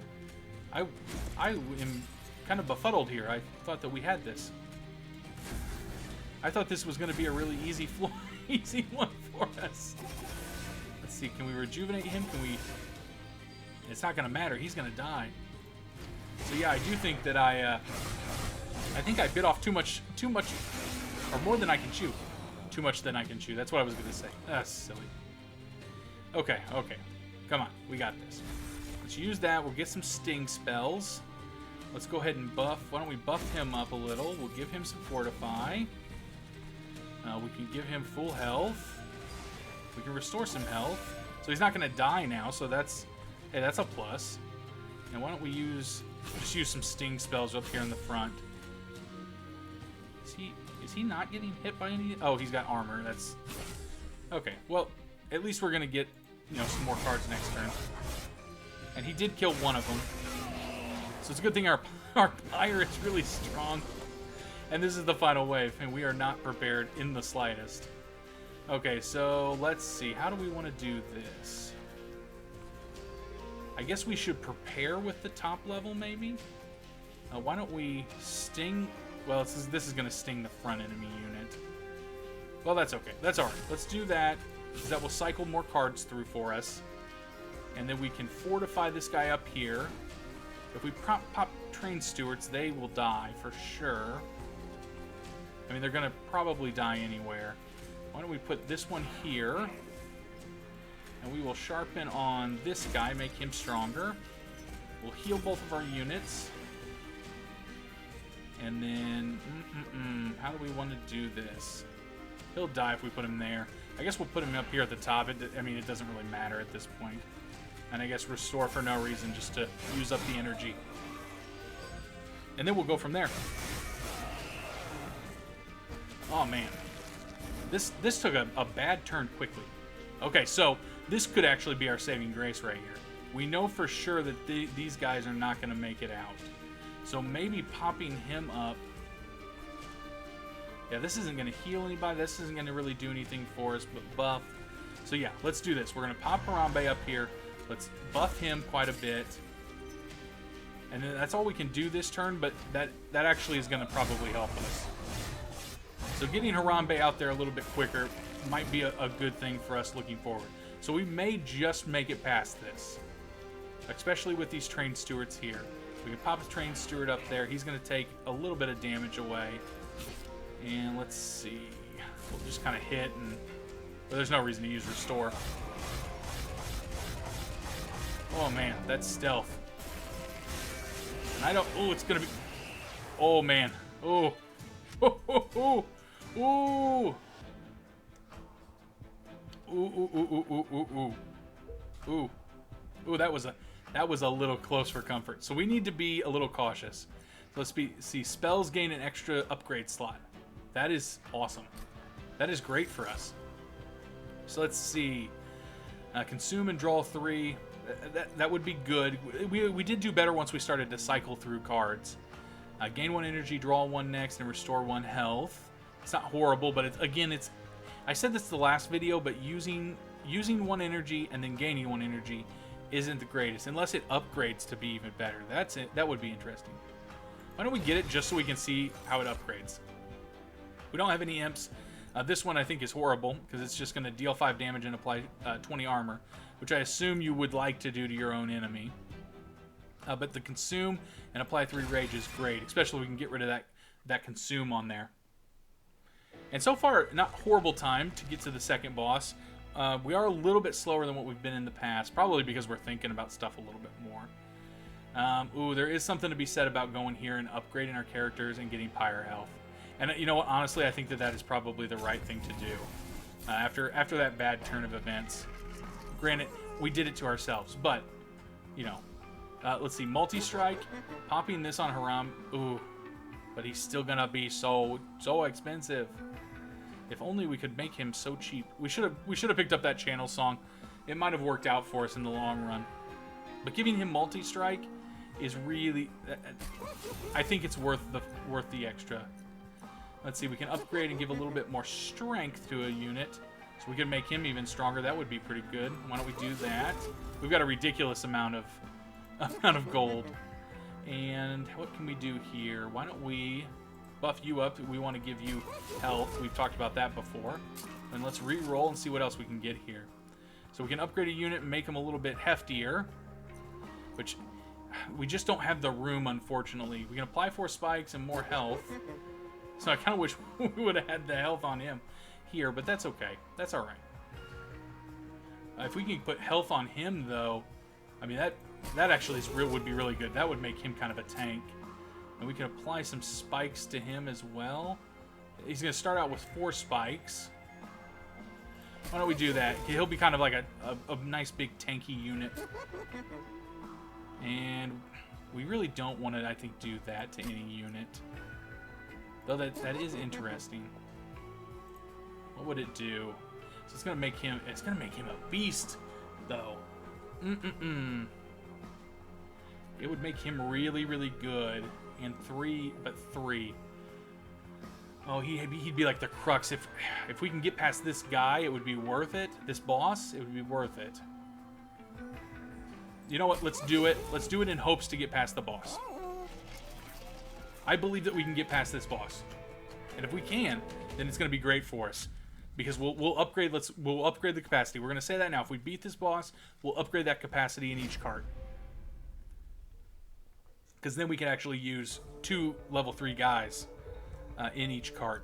I am kind of befuddled here. I thought that we had this. I thought this was gonna be a really easy one for us. Let's see. Can we rejuvenate him? Can we? It's not gonna matter. He's gonna die. So yeah, I do think that I think I bit off too much, or more than I can chew. Too much than I can chew. That's what I was gonna say. That's silly. Okay. Come on, we got this. Let's use that. We'll get some sting spells. Let's go ahead and buff. Why don't we buff him up a little? We'll give him some fortify. We can give him full health. We can restore some health. So he's not going to die now, so that's a plus. And why don't we just use some sting spells up here in the front. Is he not getting hit by any? Oh, he's got armor. That's okay. Well, at least we're going to get, some more cards next turn. And he did kill one of them. So it's a good thing our pyre is really strong. And this is the final wave, and we are not prepared in the slightest. Okay, so let's see. How do we want to do this? I guess we should prepare with the top level, maybe? Why don't we sting? Well, this is going to sting the front enemy unit. Well, that's okay. That's all right. Let's do that, because that will cycle more cards through for us. And then we can fortify this guy up here. If we pop train stewards, they will die for sure. I mean, they're going to probably die anywhere. Why don't we put this one here? And we will sharpen on this guy, make him stronger. We'll heal both of our units. And then, how do we want to do this? He'll die if we put him there. I guess we'll put him up here at the top. I mean, it doesn't really matter at this point. And I guess restore for no reason, just to use up the energy. And then we'll go from there. Oh, man. This took a bad turn quickly. Okay, so this could actually be our saving grace right here. We know for sure that these guys are not going to make it out. So maybe popping him up. Yeah, this isn't going to heal anybody. This isn't going to really do anything for us, but buff. So yeah, let's do this. We're going to pop Harambe up here. Let's buff him quite a bit. And then that's all we can do this turn, but that actually is going to probably help us. So getting Harambe out there a little bit quicker might be a good thing for us looking forward. So we may just make it past this, especially with these train stewards here. We can pop a train steward up there. He's going to take a little bit of damage away. And let's see. We'll just kind of hit, and well, there's no reason to use restore. Oh man, that's stealth. And I don't. Oh, it's going to be. Oh man. Oh. Oh. Oh. Oh. Ooh. Ooh, ooh, ooh, ooh, ooh, ooh, ooh. Ooh. Ooh, that was a little close for comfort. So we need to be a little cautious. So let's see. Spells gain an extra upgrade slot. That is awesome. That is great for us. So let's see. Consume and draw 3. That would be good. We did do better once we started to cycle through cards. Gain 1 energy, draw 1 next, and restore 1 health. It's not horrible, but it's. I said this the last video, but using 1 energy and then gaining 1 energy isn't the greatest, unless it upgrades to be even better. That's it. That would be interesting. Why don't we get it just so we can see how it upgrades? We don't have any imps. This one I think is horrible because it's just going to deal 5 damage and apply 20 armor, which I assume you would like to do to your own enemy. But the consume and apply 3 rage is great, especially if we can get rid of that consume on there. And so far, not horrible time to get to the second boss. We are a little bit slower than what we've been in the past, probably because we're thinking about stuff a little bit more. Ooh, there is something to be said about going here and upgrading our characters and getting pyre health. And you know what? Honestly, I think that that is probably the right thing to do. After that bad turn of events. Granted, we did it to ourselves, but, you know. Let's see, multi-strike. Popping this on Haram. Ooh, but he's still gonna be so expensive. If only we could make him so cheap. We should have picked up that channel song. It might have worked out for us in the long run. But giving him multi-strike is really, I think it's worth the extra. Let's see, we can upgrade and give a little bit more strength to a unit. So we can make him even stronger. That would be pretty good. Why don't we do that? We've got a ridiculous amount of gold. And what can we do here? Why don't we buff you up? We want to give you health. We've talked about that before. And let's re-roll and see what else we can get here. So we can upgrade a unit and make them a little bit heftier. Which we just don't have the room, unfortunately. We can apply 4 spikes and more health. So I kind of wish we would have had the health on him here, but that's okay. That's all right. If we can put health on him, though, I mean, that actually would be really good. That would make him kind of a tank. And we can apply some spikes to him as well. He's going to start out with 4 spikes. Why don't we do that? He'll be kind of like a nice big tanky unit. And we really don't want to, I think, do that to any unit. Though that is interesting. What would it do? So it's gonna make him a beast, though. It would make him really, really good. And 3. Oh, he'd be like the crux. If we can get past this guy, it would be worth it. This boss, it would be worth it. You know what? Let's do it. Let's do it in hopes to get past the boss. I believe that we can get past this boss. And if we can, then it's going to be great for us. Because we'll upgrade the capacity. We're going to say that now. If we beat this boss, we'll upgrade that capacity in each cart. Because then we can actually use 2 level 3 guys in each cart.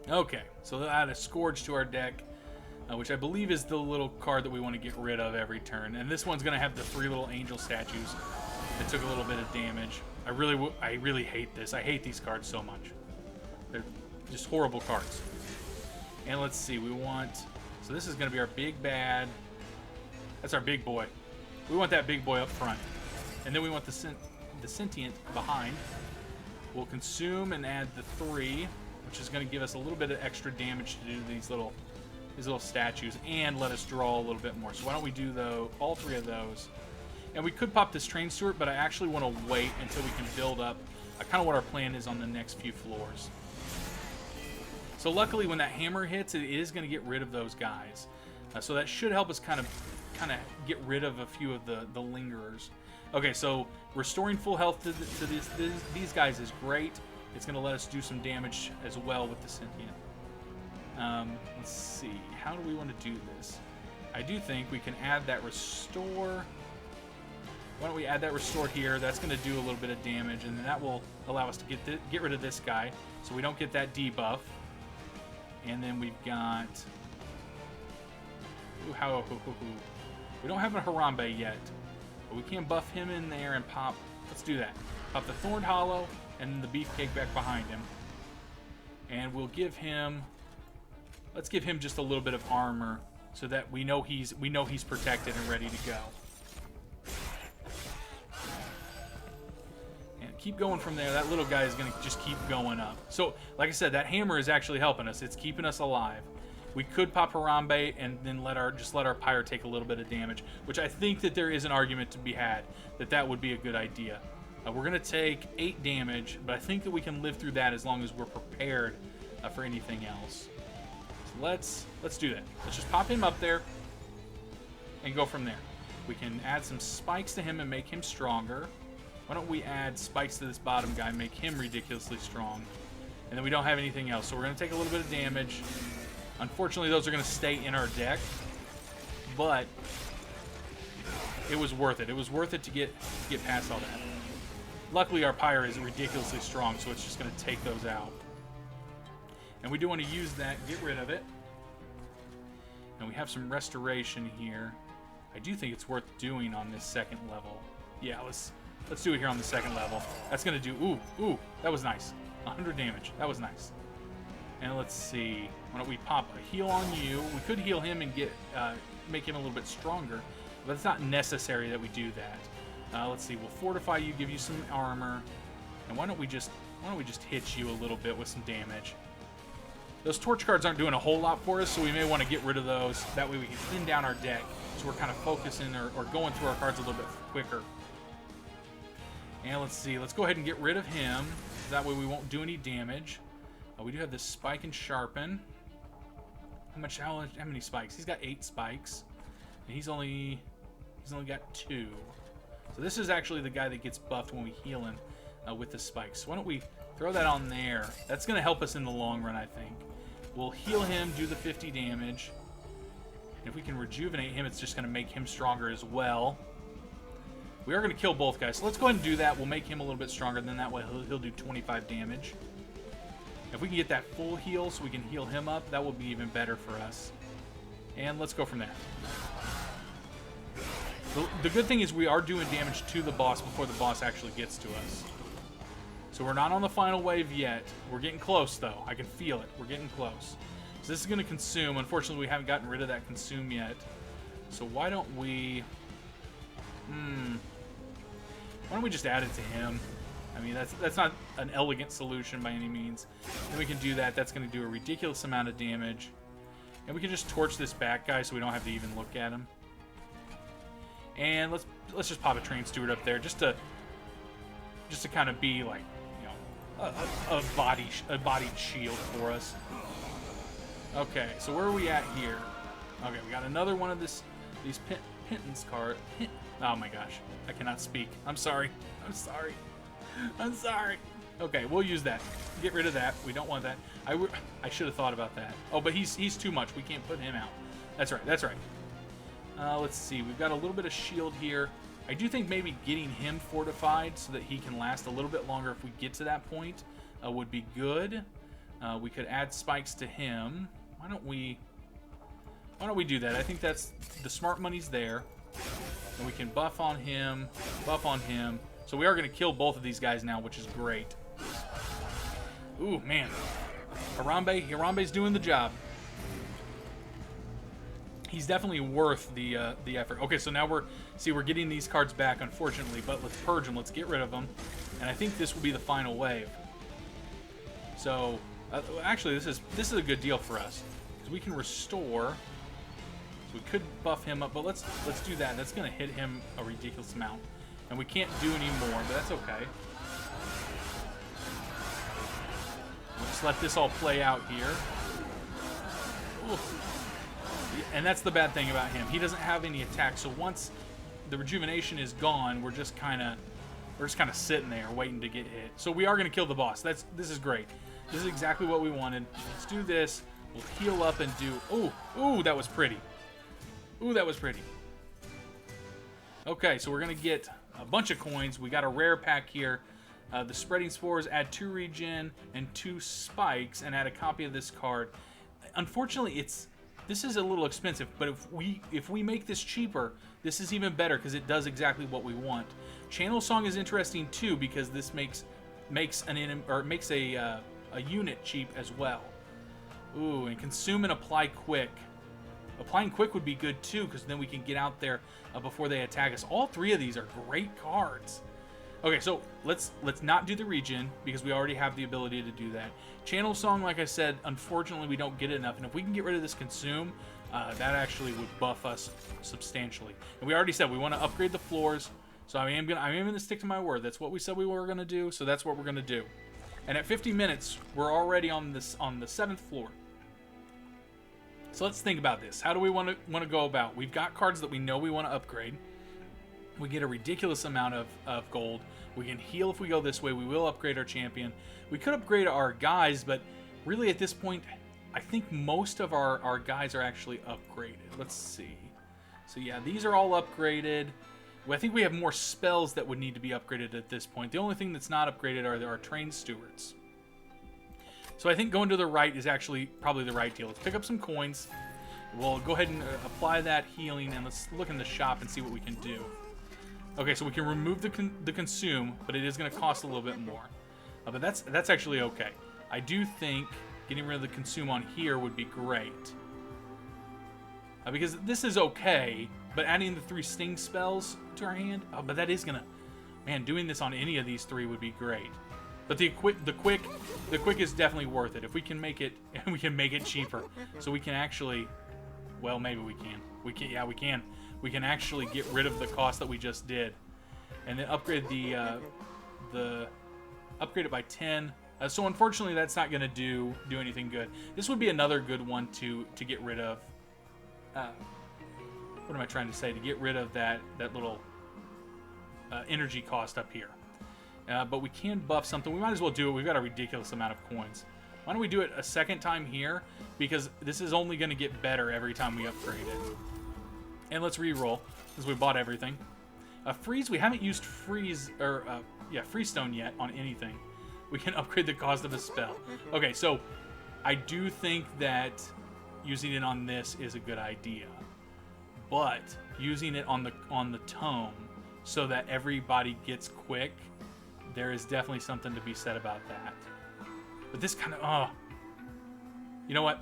Okay, so that'll add a Scourge to our deck. Which I believe is the little card that we want to get rid of every turn. And this one's going to have the 3 little angel statues that took a little bit of damage. I really hate this. I hate these cards so much. They're just horrible cards. And let's see, we want... So this is going to be our big bad. That's our big boy. We want that big boy up front. And then we want the sentient behind. We'll consume and add the 3, which is going to give us a little bit of extra damage to do these little statues and let us draw a little bit more. So why don't we do all 3 of those? And we could pop this train steward, but I actually want to wait until we can build up kind of what our plan is on the next few floors. So luckily when that hammer hits, it is going to get rid of those guys. So that should help us kind of get rid of a few of the lingerers. Okay, so restoring full health to these guys is great. It's going to let us do some damage as well with the sentient. Let's see. How do we want to do this? I do think we can add that restore. Why don't we add that restore here? That's going to do a little bit of damage, and that will allow us to get rid of this guy, so we don't get that debuff. And then we've got... Ooh, we don't have a Harambe yet, but we can buff him in there and pop... Let's do that. Pop the Thorned Hollow and the Beefcake back behind him. And we'll give him... Let's give him just a little bit of armor so that we know he's protected and ready to go. And keep going from there. That little guy is going to just keep going up. So, like I said, that hammer is actually helping us. It's keeping us alive. We could pop Harambe and then let our pyre take a little bit of damage, which I think that there is an argument to be had that would be a good idea. We're going to take 8 damage, but I think that we can live through that as long as we're prepared for anything else. Let's do that. Let's just pop him up there and go from there. We can add some spikes to him and make him stronger. Why don't we add spikes to this bottom guy and make him ridiculously strong? And then we don't have anything else, so we're going to take a little bit of damage. Unfortunately, those are going to stay in our deck, but it was worth it. It was worth it to get past all that. Luckily, our pyre is ridiculously strong, so it's just going to take those out. And we do want to use that, get rid of it. And we have some restoration here. I do think it's worth doing on this second level. Yeah, let's do it here on the second level. That's gonna do. Ooh, that was nice. 100 damage. That was nice. And let's see. Why don't we pop a heal on you? We could heal him and get make him a little bit stronger, but it's not necessary that we do that. Let's see. We'll fortify you, give you some armor, and why don't we just hit you a little bit with some damage? Those torch cards aren't doing a whole lot for us, so we may want to get rid of those. That way we can thin down our deck, so we're kind of focusing or going through our cards a little bit quicker. And let's see. Let's go ahead and get rid of him. That way we won't do any damage. We do have this spike and sharpen. How many spikes? He's got 8 spikes, and he's only got 2. So this is actually the guy that gets buffed when we heal him with the spikes. So why don't we throw that on there? That's going to help us in the long run, I think. We'll heal him, do the 50 damage. And if we can rejuvenate him, it's just going to make him stronger as well. We are going to kill both guys, so let's go ahead and do that. We'll make him a little bit stronger, then that way he'll do 25 damage. If we can get that full heal so we can heal him up, that will be even better for us. And let's go from there. The good thing is we are doing damage to the boss before the boss actually gets to us. So we're not on the final wave yet. We're getting close, though. I can feel it. We're getting close. So this is going to consume. Unfortunately, we haven't gotten rid of that consume yet. So why don't we... why don't we just add it to him? I mean, that's not an elegant solution by any means. And we can do that. That's going to do a ridiculous amount of damage. And we can just torch this back guy so we don't have to even look at him. And let's just pop a train steward up there just to kind of be like, you know, a bodied shield for us. Okay, so where are we at here? Okay, we got another one of these pittance card. Oh my gosh, I cannot speak. I'm sorry. I'm sorry. I'm sorry. Okay, we'll use that. Get rid of that. We don't want that. I should have thought about that. Oh, but he's too much. We can't put him out. That's right. That's right. Let's see. We've got a little bit of shield here. I do think maybe getting him fortified so that he can last a little bit longer if we get to that point would be good. We could add spikes to him. Why don't we do that? I think that's the smart money's there. And we can buff on him, buff on him. So we are going to kill both of these guys now, which is great. Ooh, man. Harambe's doing the job. He's definitely worth the effort. Okay, so now we're getting these cards back, unfortunately, but let's purge them. Let's get rid of them. And I think this will be the final wave. So, actually, this is a good deal for us because we can restore. So we could buff him up, but let's do that. That's going to hit him a ridiculous amount. And we can't do any more, but that's okay. We'll just let this all play out here. Oof. And that's the bad thing about him. He doesn't have any attack, so once the rejuvenation is gone, we're just kind of sitting there waiting to get hit. So we are going to kill the boss. This is great. This is exactly what we wanted. Let's do this. We'll heal up and do... Ooh, that was pretty. Ooh, that was pretty. Okay, so we're going to get a bunch of coins. We got a rare pack here. The spreading spores add 2 regen and 2 spikes and add a copy of this card. Unfortunately, this is a little expensive, but if we make this cheaper, this is even better because it does exactly what we want. Channel Song is interesting too because this makes a unit cheap as well. Ooh, and consume and apply quick. Applying quick would be good too because then we can get out there before they attack us. All 3 of these are great cards. Okay, so let's not do the regen because we already have the ability to do that. Channel Song, like I said, unfortunately we don't get enough, and if we can get rid of this consume, that actually would buff us substantially. And we already said we want to upgrade the floors, so I am gonna stick to my word. That's what we said we were gonna do, so that's what we're gonna do. And at 50 minutes, we're already on the 7th floor. So let's think about this. How do we want to go about? We've got cards that we know we want to upgrade. We get a ridiculous amount of gold. We can heal if we go this way. We will upgrade our champion. We could upgrade our guys, but really at this point, I think most of our guys are actually upgraded. Let's see. So yeah, these are all upgraded. Well, I think we have more spells that would need to be upgraded at this point. The only thing that's not upgraded are our trained stewards. So I think going to the right is actually probably the right deal. Let's pick up some coins. We'll go ahead and apply that healing, and let's look in the shop and see what we can do. Okay, so we can remove the consume, but it is going to cost a little bit more. But that's actually okay. I do think getting rid of the consume on here would be great. Because this is okay, but adding the 3 sting spells to our hand, but that is gonna, man, doing this on any of these 3 would be great. But the quick is definitely worth it if we can make it. We can make it cheaper, so we can actually, well, maybe we can. Yeah, we can. We can actually get rid of the cost that we just did, and then upgrade upgrade it by 10. So unfortunately, that's not gonna do anything good. This would be another good one to get rid of. What am I trying to say? To get rid of that little energy cost up here. But we can buff something. We might as well do it. We've got a ridiculous amount of coins. Why don't we do it a second time here? Because this is only going to get better every time we upgrade it. And let's re-roll, because we bought everything. Freeze, we haven't used freeze stone yet on anything. We can upgrade the cost of a spell. Okay, so I do think that using it on this is a good idea, but using it on the tome so that everybody gets quick, there is definitely something to be said about that. But this kind of, you know what?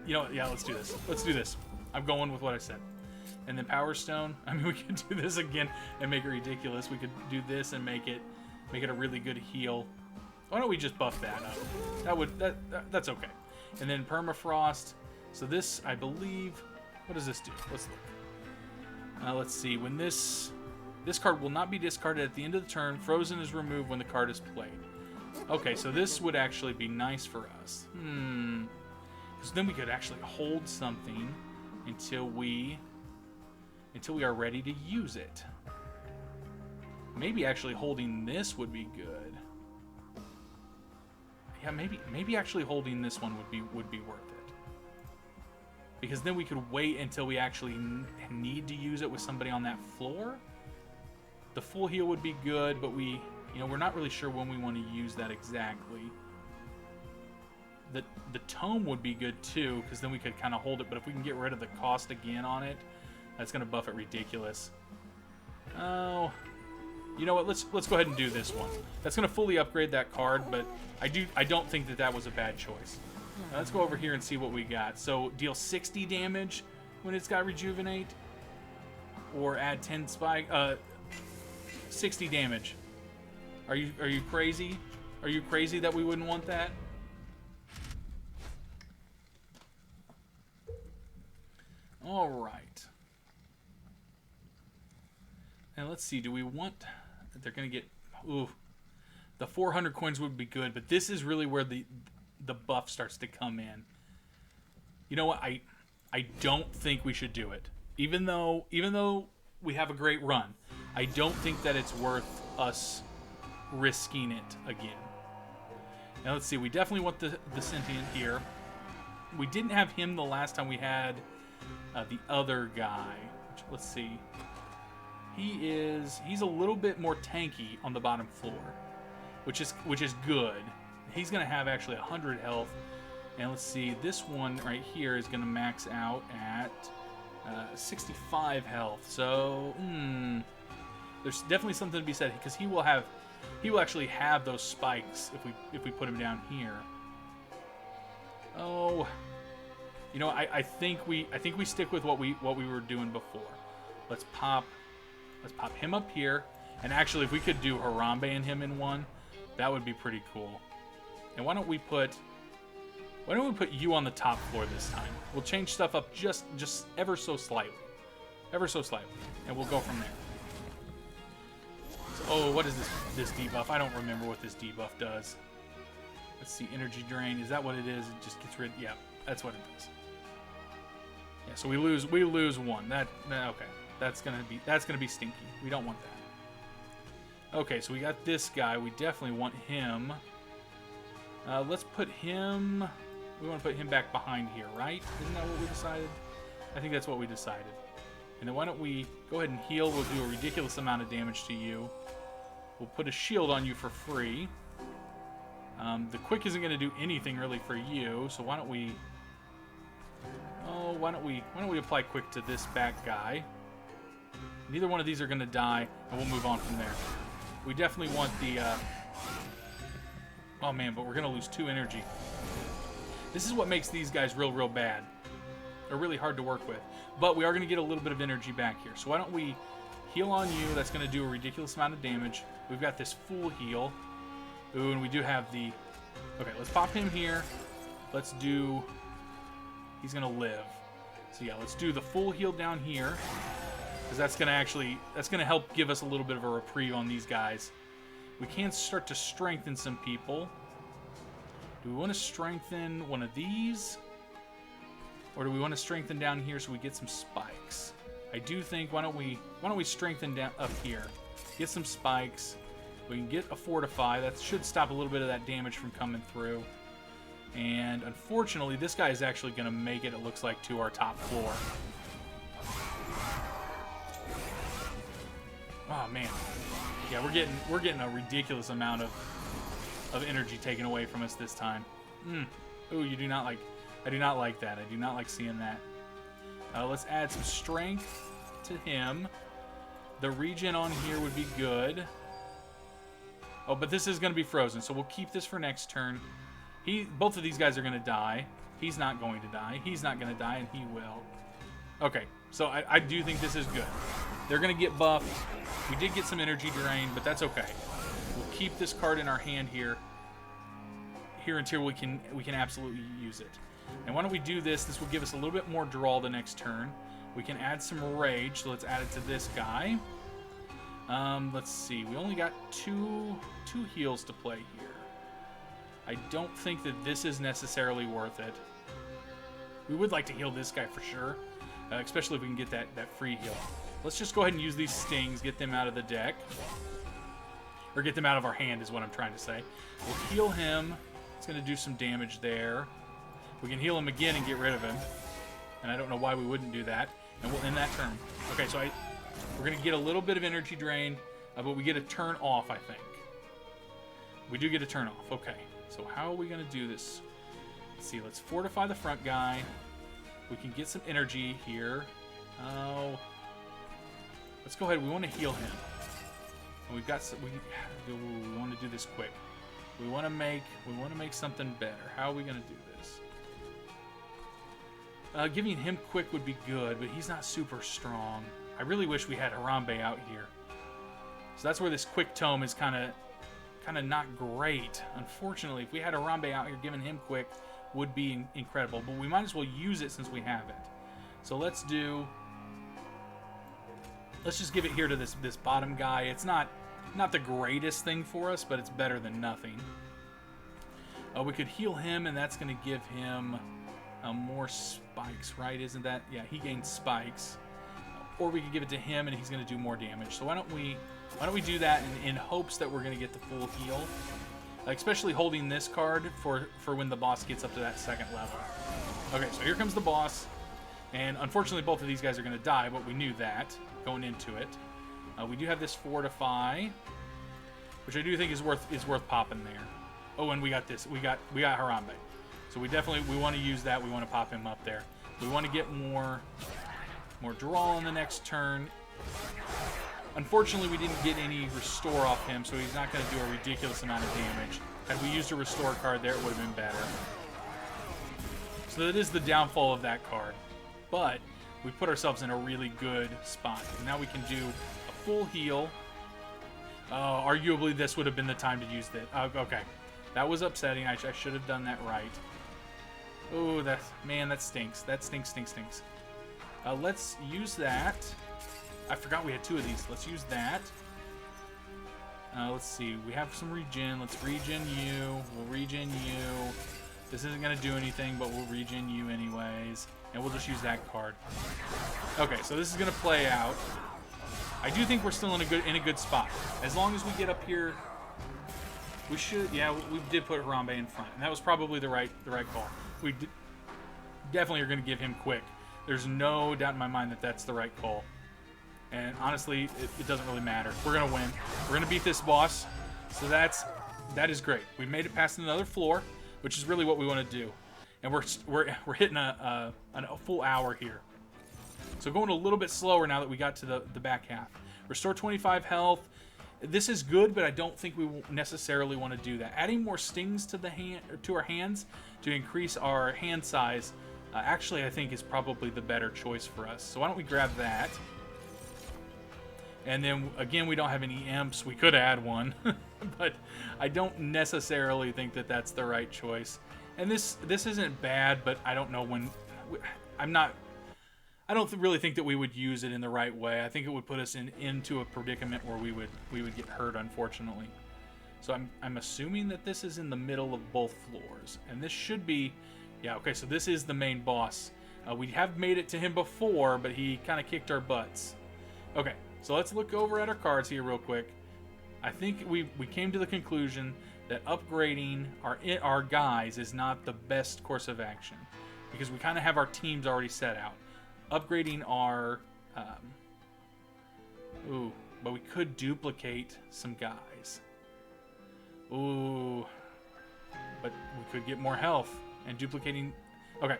Yeah, let's do this. Let's do this. I'm going with what I said. And then Power Stone. I mean, we could do this again and make it ridiculous. We could do this and make it a really good heal. Why don't we just buff that up? That's okay. And then Permafrost. So this, I believe, what does this do? Let's look. Let's see. When this card will not be discarded at the end of the turn. Frozen is removed when the card is played. Okay, so this would actually be nice for us. Because then we could actually hold something until we are ready to use it. Maybe actually holding this would be good. Yeah, maybe actually holding this one would be worth it. Because then we could wait until we actually need to use it with somebody on that floor. The full heal would be good, but we're not really sure when we want to use that exactly. The tome would be good too, because then we could kind of hold it. But if we can get rid of the cost again on it, that's going to buff it ridiculous. Oh. You know what? Let's go ahead and do this one. That's going to fully upgrade that card, but I don't think that was a bad choice. Now let's go over here and see what we got. So deal 60 damage when it's got rejuvenate, or add 10 spike. 60 damage. Are you crazy? Are you crazy that we wouldn't want that? All right. And let's see. Do we want? They're gonna get. Ooh, the 400 coins would be good, but this is really where the buff starts to come in. You know what? I don't think we should do it. Even though we have a great run, I don't think that it's worth us risking it again. Now let's see. We definitely want the sentient here. We didn't have him the last time we had the other guy. Let's see. He's a little bit more tanky on the bottom floor, which is good. He's gonna have actually 100 health, and let's see, this one right here is gonna max out at 65 health. So there's definitely something to be said, because he will actually have those spikes if we put him down here. Oh, you know, I think we stick with what we were doing before. Let's pop him up here, and actually, if we could do Harambe and him in one, that would be pretty cool. And why don't we put you on the top floor this time? We'll change stuff up just ever so slightly, and we'll go from there. So, oh, what is this debuff? I don't remember what this debuff does. Let's see, energy drain. Is that what it is? It just gets rid. Yeah, that's what it does. Yeah, so we lose one. Okay. That's gonna be stinky. We don't want that. Okay, so we got this guy. We definitely want him. Let's put him. We want to put him back behind here, right? Isn't that what we decided? I think that's what we decided. And then why don't we go ahead and heal? We'll do a ridiculous amount of damage to you. We'll put a shield on you for free. The quick isn't going to do anything really for you, so why don't we? Oh, why don't we apply quick to this back guy? Neither one of these are going to die, and we'll move on from there. We definitely want the... Oh, man, but we're going to lose 2 energy. This is what makes these guys real, real bad. They're really hard to work with. But we are going to get a little bit of energy back here. So why don't we heal on you? That's going to do a ridiculous amount of damage. We've got this full heal. Ooh, and we do have the... Okay, let's pop him here. Let's do... He's going to live. So yeah, let's do the full heal down here. Because that's going to actually... That's going to help give us a little bit of a reprieve on these guys. We can start to strengthen some people. Do we want to strengthen one of these? Or do we want to strengthen down here so we get some spikes? I do think, why don't we strengthen down up here? Get some spikes. We can get a fortify. That should stop a little bit of that damage from coming through. And unfortunately, this guy is actually going to make it looks like, to our top floor. Oh, man. Yeah, we're getting a ridiculous amount of energy taken away from us this time. Ooh, you do not like... I do not like that. I do not like seeing that. Let's add some strength to him. The regen on here would be good. Oh, but this is going to be frozen, so we'll keep this for next turn. Both of these guys are going to die. He's not going to die. He's not going to die, and he will. Okay, so I do think this is good. They're going to get buffed. We did get some energy drain, but that's okay. We'll keep this card in our hand here until we can absolutely use it. And why don't we do this? This will give us a little bit more draw the next turn. We can add some rage, so let's add it to this guy. Let's see. We only got two heals to play here. I don't think that this is necessarily worth it. We would like to heal this guy for sure, especially if we can get that free heal. Let's just go ahead and use these stings, get them out of the deck. Or get them out of our hand is what I'm trying to say. We'll heal him. It's going to do some damage there. We can heal him again and get rid of him. And I don't know why we wouldn't do that. And we'll end that turn. Okay, so we're going to get a little bit of energy drain, but we get a turn off, I think. We do get a turn off. Okay, so how are we going to do this? Let's see, let's fortify the front guy. We can get some energy here. Oh, let's go ahead. We want to heal him. And we've got some, we want to do this quick. We want to make something better. How are we going to do this? Giving him quick would be good, but he's not super strong. I really wish we had Harambe out here. So that's where this quick tome is kind of not great. Unfortunately, if we had Harambe out here, giving him quick would be incredible. But we might as well use it since we have it. So let's just give it here to this bottom guy. It's not the greatest thing for us, but it's better than nothing. We could heal him, and that's going to give him more spikes, right? Isn't that? Yeah, he gains spikes. Or we could give it to him, and he's going to do more damage. So why don't we do that in hopes that we're going to get the full heal, especially holding this card for when the boss gets up to that second level. Okay, so here comes the boss, and unfortunately both of these guys are going to die, but we knew that going into it. We do have this fortify, which I do think is worth popping there. Oh, and we got this. We got Harambe. So we want to use that. We want to pop him up there. We want to get more draw on the next turn. Unfortunately, we didn't get any restore off him, so he's not going to do a ridiculous amount of damage. Had we used a restore card there, it would have been better. So that is the downfall of that card. But we put ourselves in a really good spot. And now we can do a full heal. Arguably, this would have been the time to use that. Okay. That was upsetting. I should have done that right. Oh, that stinks. That stinks. Let's use that. I forgot we had 2 of these. Let's use that. Let's see. We have some regen. Let's regen you. We'll regen you. This isn't going to do anything, but we'll regen you anyways. And we'll just use that card. Okay, so this is going to play out. I do think we're still in a good spot. As long as we get up here, we should. Yeah, we did put Harambe in front, and that was probably the right call. We definitely are going to give him quick. There's no doubt in my mind that that's the right call. And honestly, it doesn't really matter. We're going to win. We're going to beat this boss. So that is great. We made it past another floor, which is really what we want to do. And we're hitting a full hour here. So going a little bit slower now that we got to the back half. Restore 25 health. This is good, but I don't think we necessarily want to do that. Adding more stings to our hands to increase our hand size, actually I think is probably the better choice for us. So why don't we grab that? And then again, we don't have any imps. We could add one, but I don't necessarily think that that's the right choice. And this isn't bad, but I don't know when. I don't really think that we would use it in the right way. I think it would put us into a predicament where we would get hurt, unfortunately. So I'm assuming that this is in the middle of both floors, and this should be, yeah, okay. So this is the main boss. We have made it to him before, but he kind of kicked our butts. Okay, so let's look over at our cards here real quick. I think we came to the conclusion that upgrading our guys is not the best course of action because we kind of have our teams already set out. Upgrading our, but we could duplicate some guys. Ooh, but we could get more health and duplicating. Okay,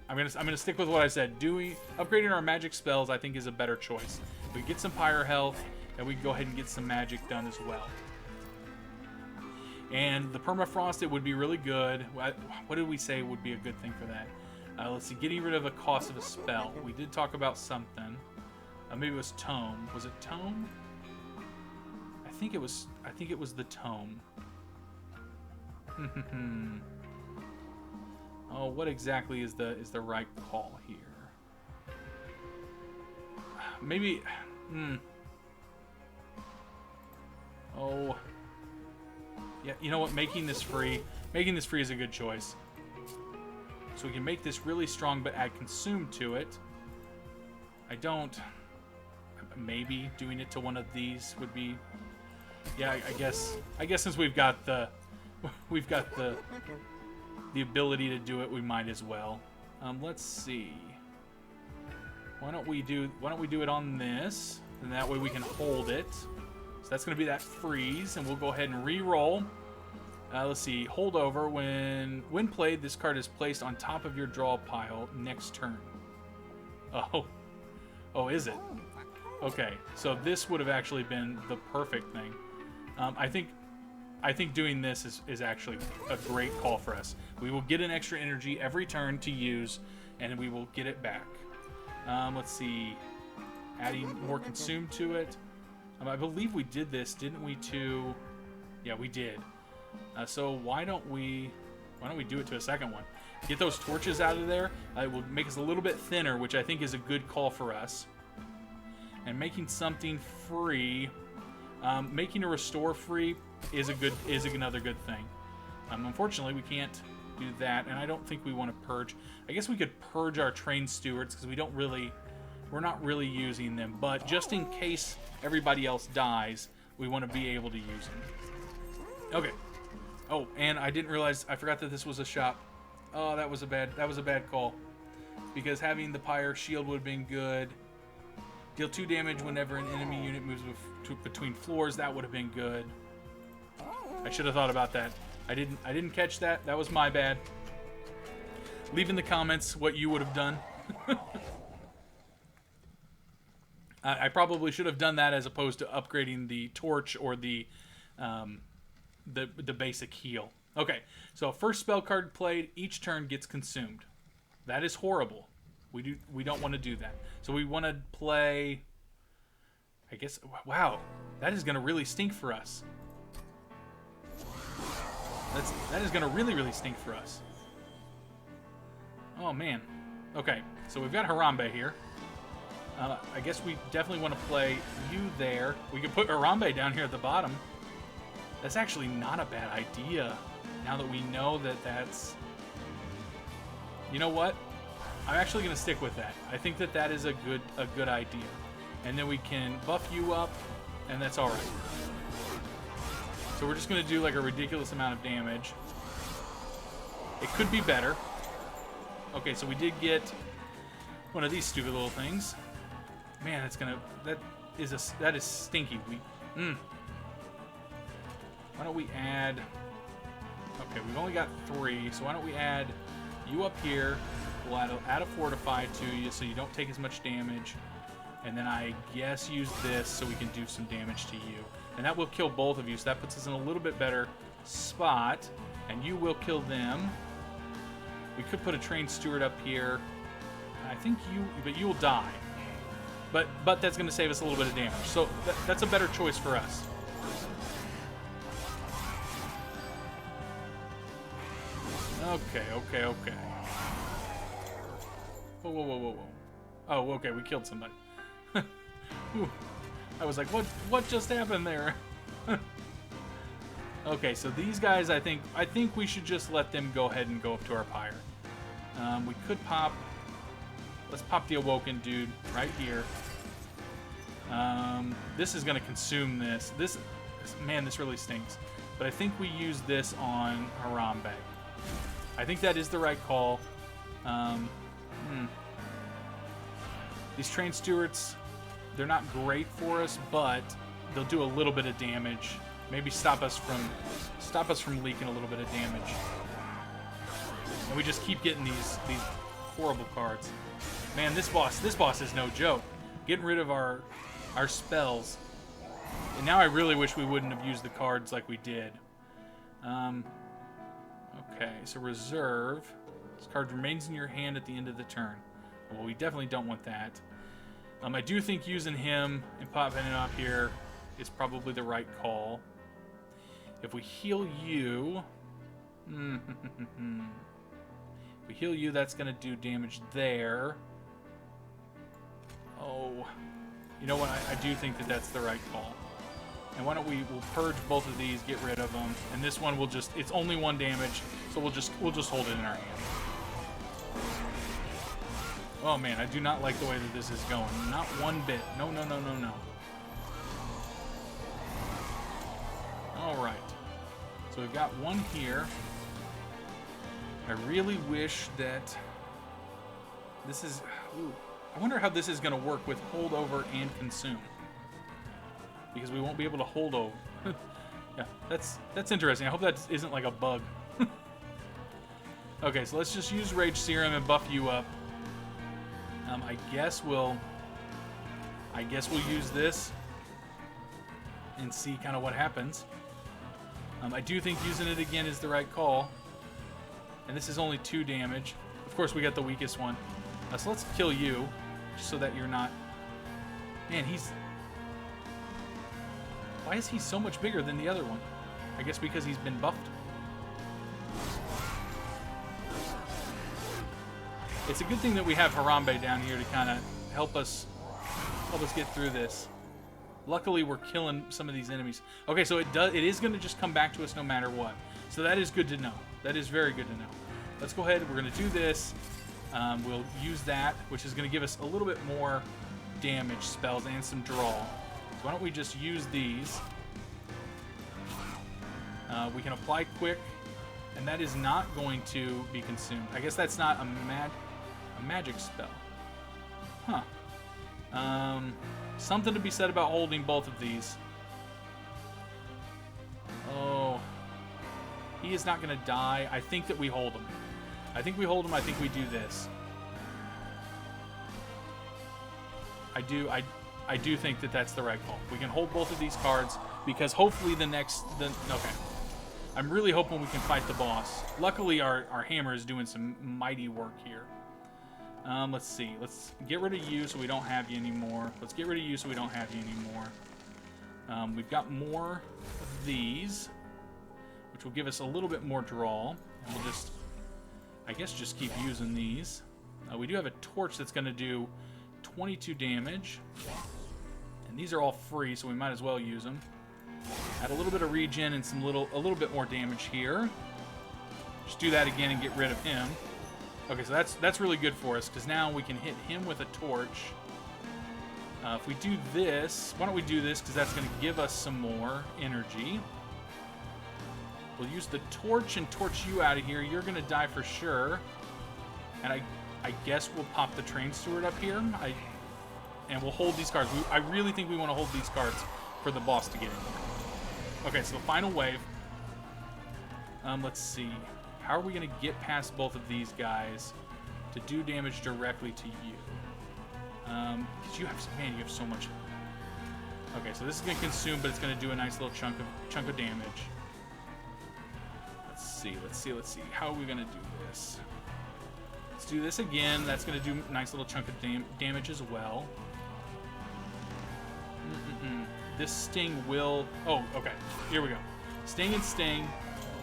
I'm gonna stick with what I said. Upgrading our magic spells, I think, is a better choice. We get some pyre health, and we can go ahead and get some magic done as well. And the permafrost, it would be really good. What did we say would be a good thing for that? Let's see, getting rid of the cost of a spell. We did talk about something. Maybe it was tome. Was it tome? I think it was the tome. Oh, what exactly is the right call here? Maybe. Oh. Yeah, you know what? Making this free is a good choice. So we can make this really strong, but add consume to it. Maybe doing it to one of these would be. Yeah, I guess since we've got the ability to do it, we might as well. Let's see. Why don't we do it on this, and that way we can hold it. So that's going to be that freeze, and we'll go ahead and re-roll. Let's see. Hold over. When played, this card is placed on top of your draw pile next turn. Oh, is it? Okay, so this would have actually been the perfect thing. I think doing this is actually a great call for us. We will get an extra energy every turn to use, and we will get it back. Let's see. Adding more consume to it. I believe we did this, didn't we? Yeah, we did. So why don't we do it to a second one? Get those torches out of there. It will make us a little bit thinner, which I think is a good call for us. And making something free, making a restore free is another good thing. Unfortunately, we can't do that, and I don't think we want to purge. I guess we could purge our trained stewards because we're not really using them. But just in case everybody else dies, we want to be able to use them. Okay. Oh, and I forgot that this was a shop. Oh, that was a bad call. Because having the pyre shield would have been good. Deal 2 damage whenever an enemy unit moves between floors. That would have been good. I should have thought about that. I didn't catch that. That was my bad. Leave in the comments what you would have done. I probably should have done that as opposed to upgrading the torch or the basic heal. Okay, so first spell card played, each turn gets consumed. That is horrible. We don't want to do that. So we want to play. I guess. Wow, that is going to really stink for us. That is going to really stink for us. Oh man. Okay, so we've got Harambe here. I guess we definitely want to play you there. We could put Harambe down here at the bottom. That's actually not a bad idea. Now that we know that that's... You know what? I'm actually going to stick with that. I think that is a good idea. And then we can buff you up, and that's alright. So we're just going to do like a ridiculous amount of damage. It could be better. Okay, so we did get one of these stupid little things. Man, that is stinky. Why don't we add... Okay, we've only got 3, so why don't we add you up here? We'll add a Fortify to you so you don't take as much damage. And then I guess use this so we can do some damage to you. And that will kill both of you, so that puts us in a little bit better spot. And you will kill them. We could put a trained steward up here. I think but you will die. But that's going to save us a little bit of damage. So that's a better choice for us. Okay. Whoa. Oh, okay, we killed somebody. I was like, what just happened there? Okay, so these guys, I think we should just let them go ahead and go up to our pyre. We could pop. Let's pop the Awoken dude right here. This is gonna consume this. Man, this really stinks. But I think we use this on Harambe. I think that is the right call. These trained stewards, they're not great for us, but they'll do a little bit of damage. Maybe stop us from leaking a little bit of damage. And we just keep getting these horrible cards. Man, this boss is no joke. Getting rid of our spells. And now I really wish we wouldn't have used the cards like we did. Okay, so reserve. This card remains in your hand at the end of the turn. Well, we definitely don't want that. I do think using him and popping it up here is probably the right call. If we heal you... if we heal you, that's going to do damage there. Oh. You know what? I do think that that's the right call. And why don't we'll purge both of these, get rid of them. And this one will just... It's only 1 damage, so we'll just hold it in our hand. Oh man, I do not like the way that this is going. Not one bit. No. Alright. So we've got one here. I really wish that this is... Ooh, I wonder how this is going to work with holdover and consume. Because we won't be able to hold over. Yeah, that's interesting. I hope that isn't like a bug. Okay, so let's just use Rage Serum and buff you up. I guess we'll use this and see kind of what happens. I do think using it again is the right call. And this is only 2 damage. Of course, we got the weakest one. So let's kill you, just so that you're not... Man, why is he so much bigger than the other one? I guess because he's been buffed. It's a good thing that we have Harambe down here to kind of help us get through this. Luckily, we're killing some of these enemies. Okay, so it is going to just come back to us no matter what. So that is good to know. That is very good to know. Let's go ahead. We're going to do this. We'll use that, which is going to give us a little bit more damage spells and some draw. So why don't we just use these? We can apply quick, and that is not going to be consumed. I guess that's not a magic spell. Huh. Something to be said about holding both of these. Oh. He is not going to die. I think that we hold him. I think we hold him. I think we do this. I do think that that's the right call. We can hold both of these cards because hopefully okay. I'm really hoping we can fight the boss. Luckily, our hammer is doing some mighty work here. Let's see. Let's get rid of you so we don't have you anymore. Let's get rid of you so we don't have you anymore. We've got more of these, which will give us a little bit more draw. And we'll just, I guess, just keep using these. We do have a torch that's going to do 22 damage. And these are all free, so we might as well use them. Add a little bit of regen and a little bit more damage here. Just do that again and get rid of him. Okay, so that's really good for us, because now we can hit him with a torch. If we do this, why don't we do this, because that's going to give us some more energy. We'll use the torch and torch you out of here. You're going to die for sure. And I guess we'll pop the train steward up here. And we'll hold these cards. I really think we want to hold these cards for the boss to get in here. Okay, so the final wave. Let's see. How are we going to get past both of these guys? to do damage directly to you. Because you have so much. Okay, so this is gonna consume, but it's gonna do a nice little chunk of damage. Let's see. How are we gonna do this? Let's do this again. That's gonna do a nice little chunk of damage as well. This sting will. Oh, okay. Here we go. Sting and sting,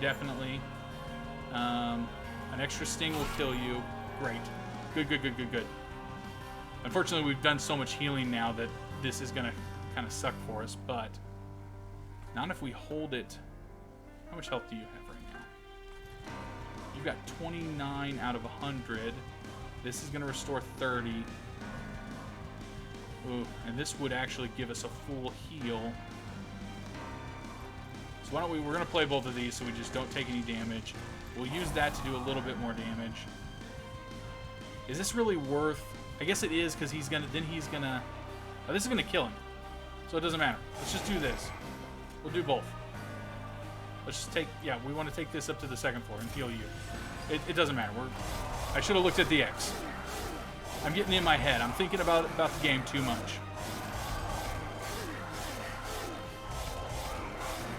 definitely. An extra sting will kill you. Great. Good. Unfortunately, we've done so much healing now that this is gonna kind of suck for us, but not if we hold it. How much health do you have right now? You've got 29 out of 100. This is gonna restore 30. Ooh, and this would actually give us a full heal. So why don't we're gonna play both of these so we just don't take any damage. We'll use that to do a little bit more damage. Is this really worth? I guess it is, because he's gonna. Oh, this is gonna kill him. So it doesn't matter. Let's just do this. We'll do both. Let's just take. Yeah, we want to take this up to the second floor and heal you. It doesn't matter. I should have looked at the X. I'm getting in my head. I'm thinking about the game too much.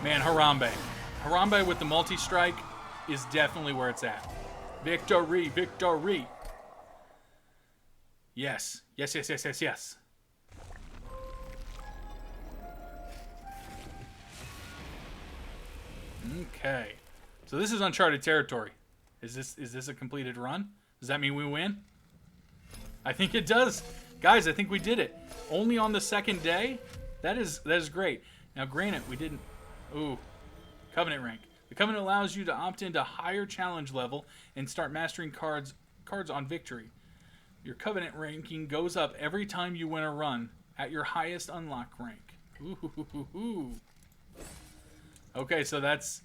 Man, Harambe. Harambe with the multi-strike is definitely where it's at. Victory. Yes. Okay. So this is uncharted territory. Is this a completed run? Does that mean we win? I think it does. Guys, I think we did it. Only on the second day? That is great. Now, granted, we didn't... Ooh. Covenant rank. The Covenant allows you to opt into higher challenge level and start mastering cards on victory. Your Covenant ranking goes up every time you win a run at your highest unlock rank. Ooh. Okay, so that's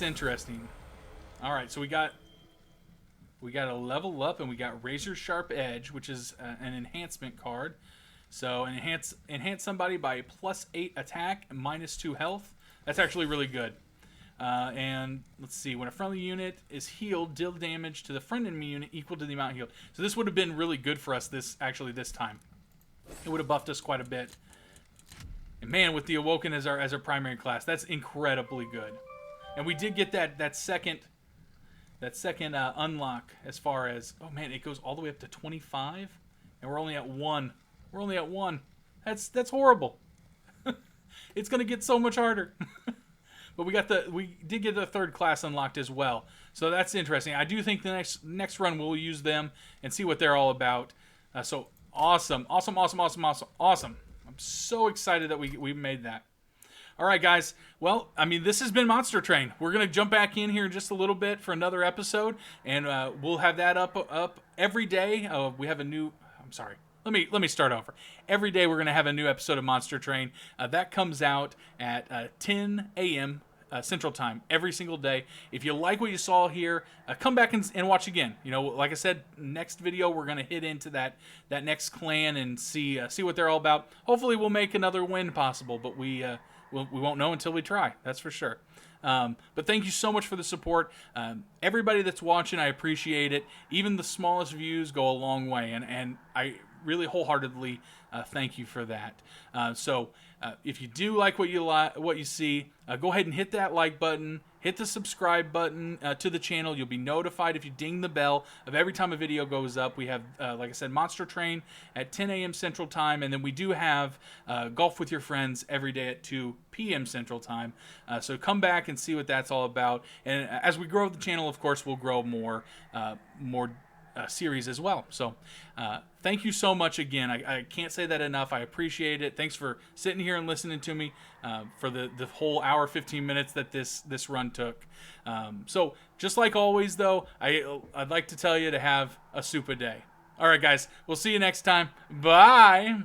interesting. All right, so we got a level up, and we got Razor Sharp Edge, which is an enhancement card. So enhance somebody by +8 attack and -2 health. That's actually really good. And let's see, when a friendly unit is healed, deal damage to the friend enemy unit equal to the amount healed. So this would have been really good for us this time. It would have buffed us quite a bit. And man, with the Awoken as our primary class, that's incredibly good. And we did get that second unlock as far as, oh man, it goes all the way up to 25, and we're only at 1. We're only at 1. That's horrible. It's gonna get so much harder. But we did get the third class unlocked as well, so that's interesting. I do think the next run we'll use them and see what they're all about. So awesome. I'm so excited that we made that. All right, guys. Well, I mean, this has been Monster Train. We're going to jump back in here in just a little bit for another episode, and we'll have that up every day. We have a new... I'm sorry. Let me start over. Every day we're going to have a new episode of Monster Train. That comes out at 10 a.m. Central Time every single day. If you like what you saw here, come back and watch again. You know, like I said, next video we're going to hit into that next clan and see what they're all about. Hopefully we'll make another win possible, but we won't know until we try. That's for sure. But thank you so much for the support. Everybody that's watching, I appreciate it. Even the smallest views go a long way, and I really wholeheartedly thank you for that. So if you do like what you see, go ahead and hit that like button. Hit the subscribe button to the channel. You'll be notified if you ding the bell of every time a video goes up. We have, like I said, Monster Train at 10 a.m. Central Time, and then we do have Golf with Your Friends every day at 2 p.m. Central Time. So come back and see what that's all about. And as we grow the channel, of course, we'll grow more series as well. So thank you so much again. I can't say that enough. I appreciate it. Thanks for sitting here and listening to me for the whole hour 15 minutes that this run took. So just like always, though, I'd like to tell you to have a super day. All right, guys, we'll see you next time. Bye.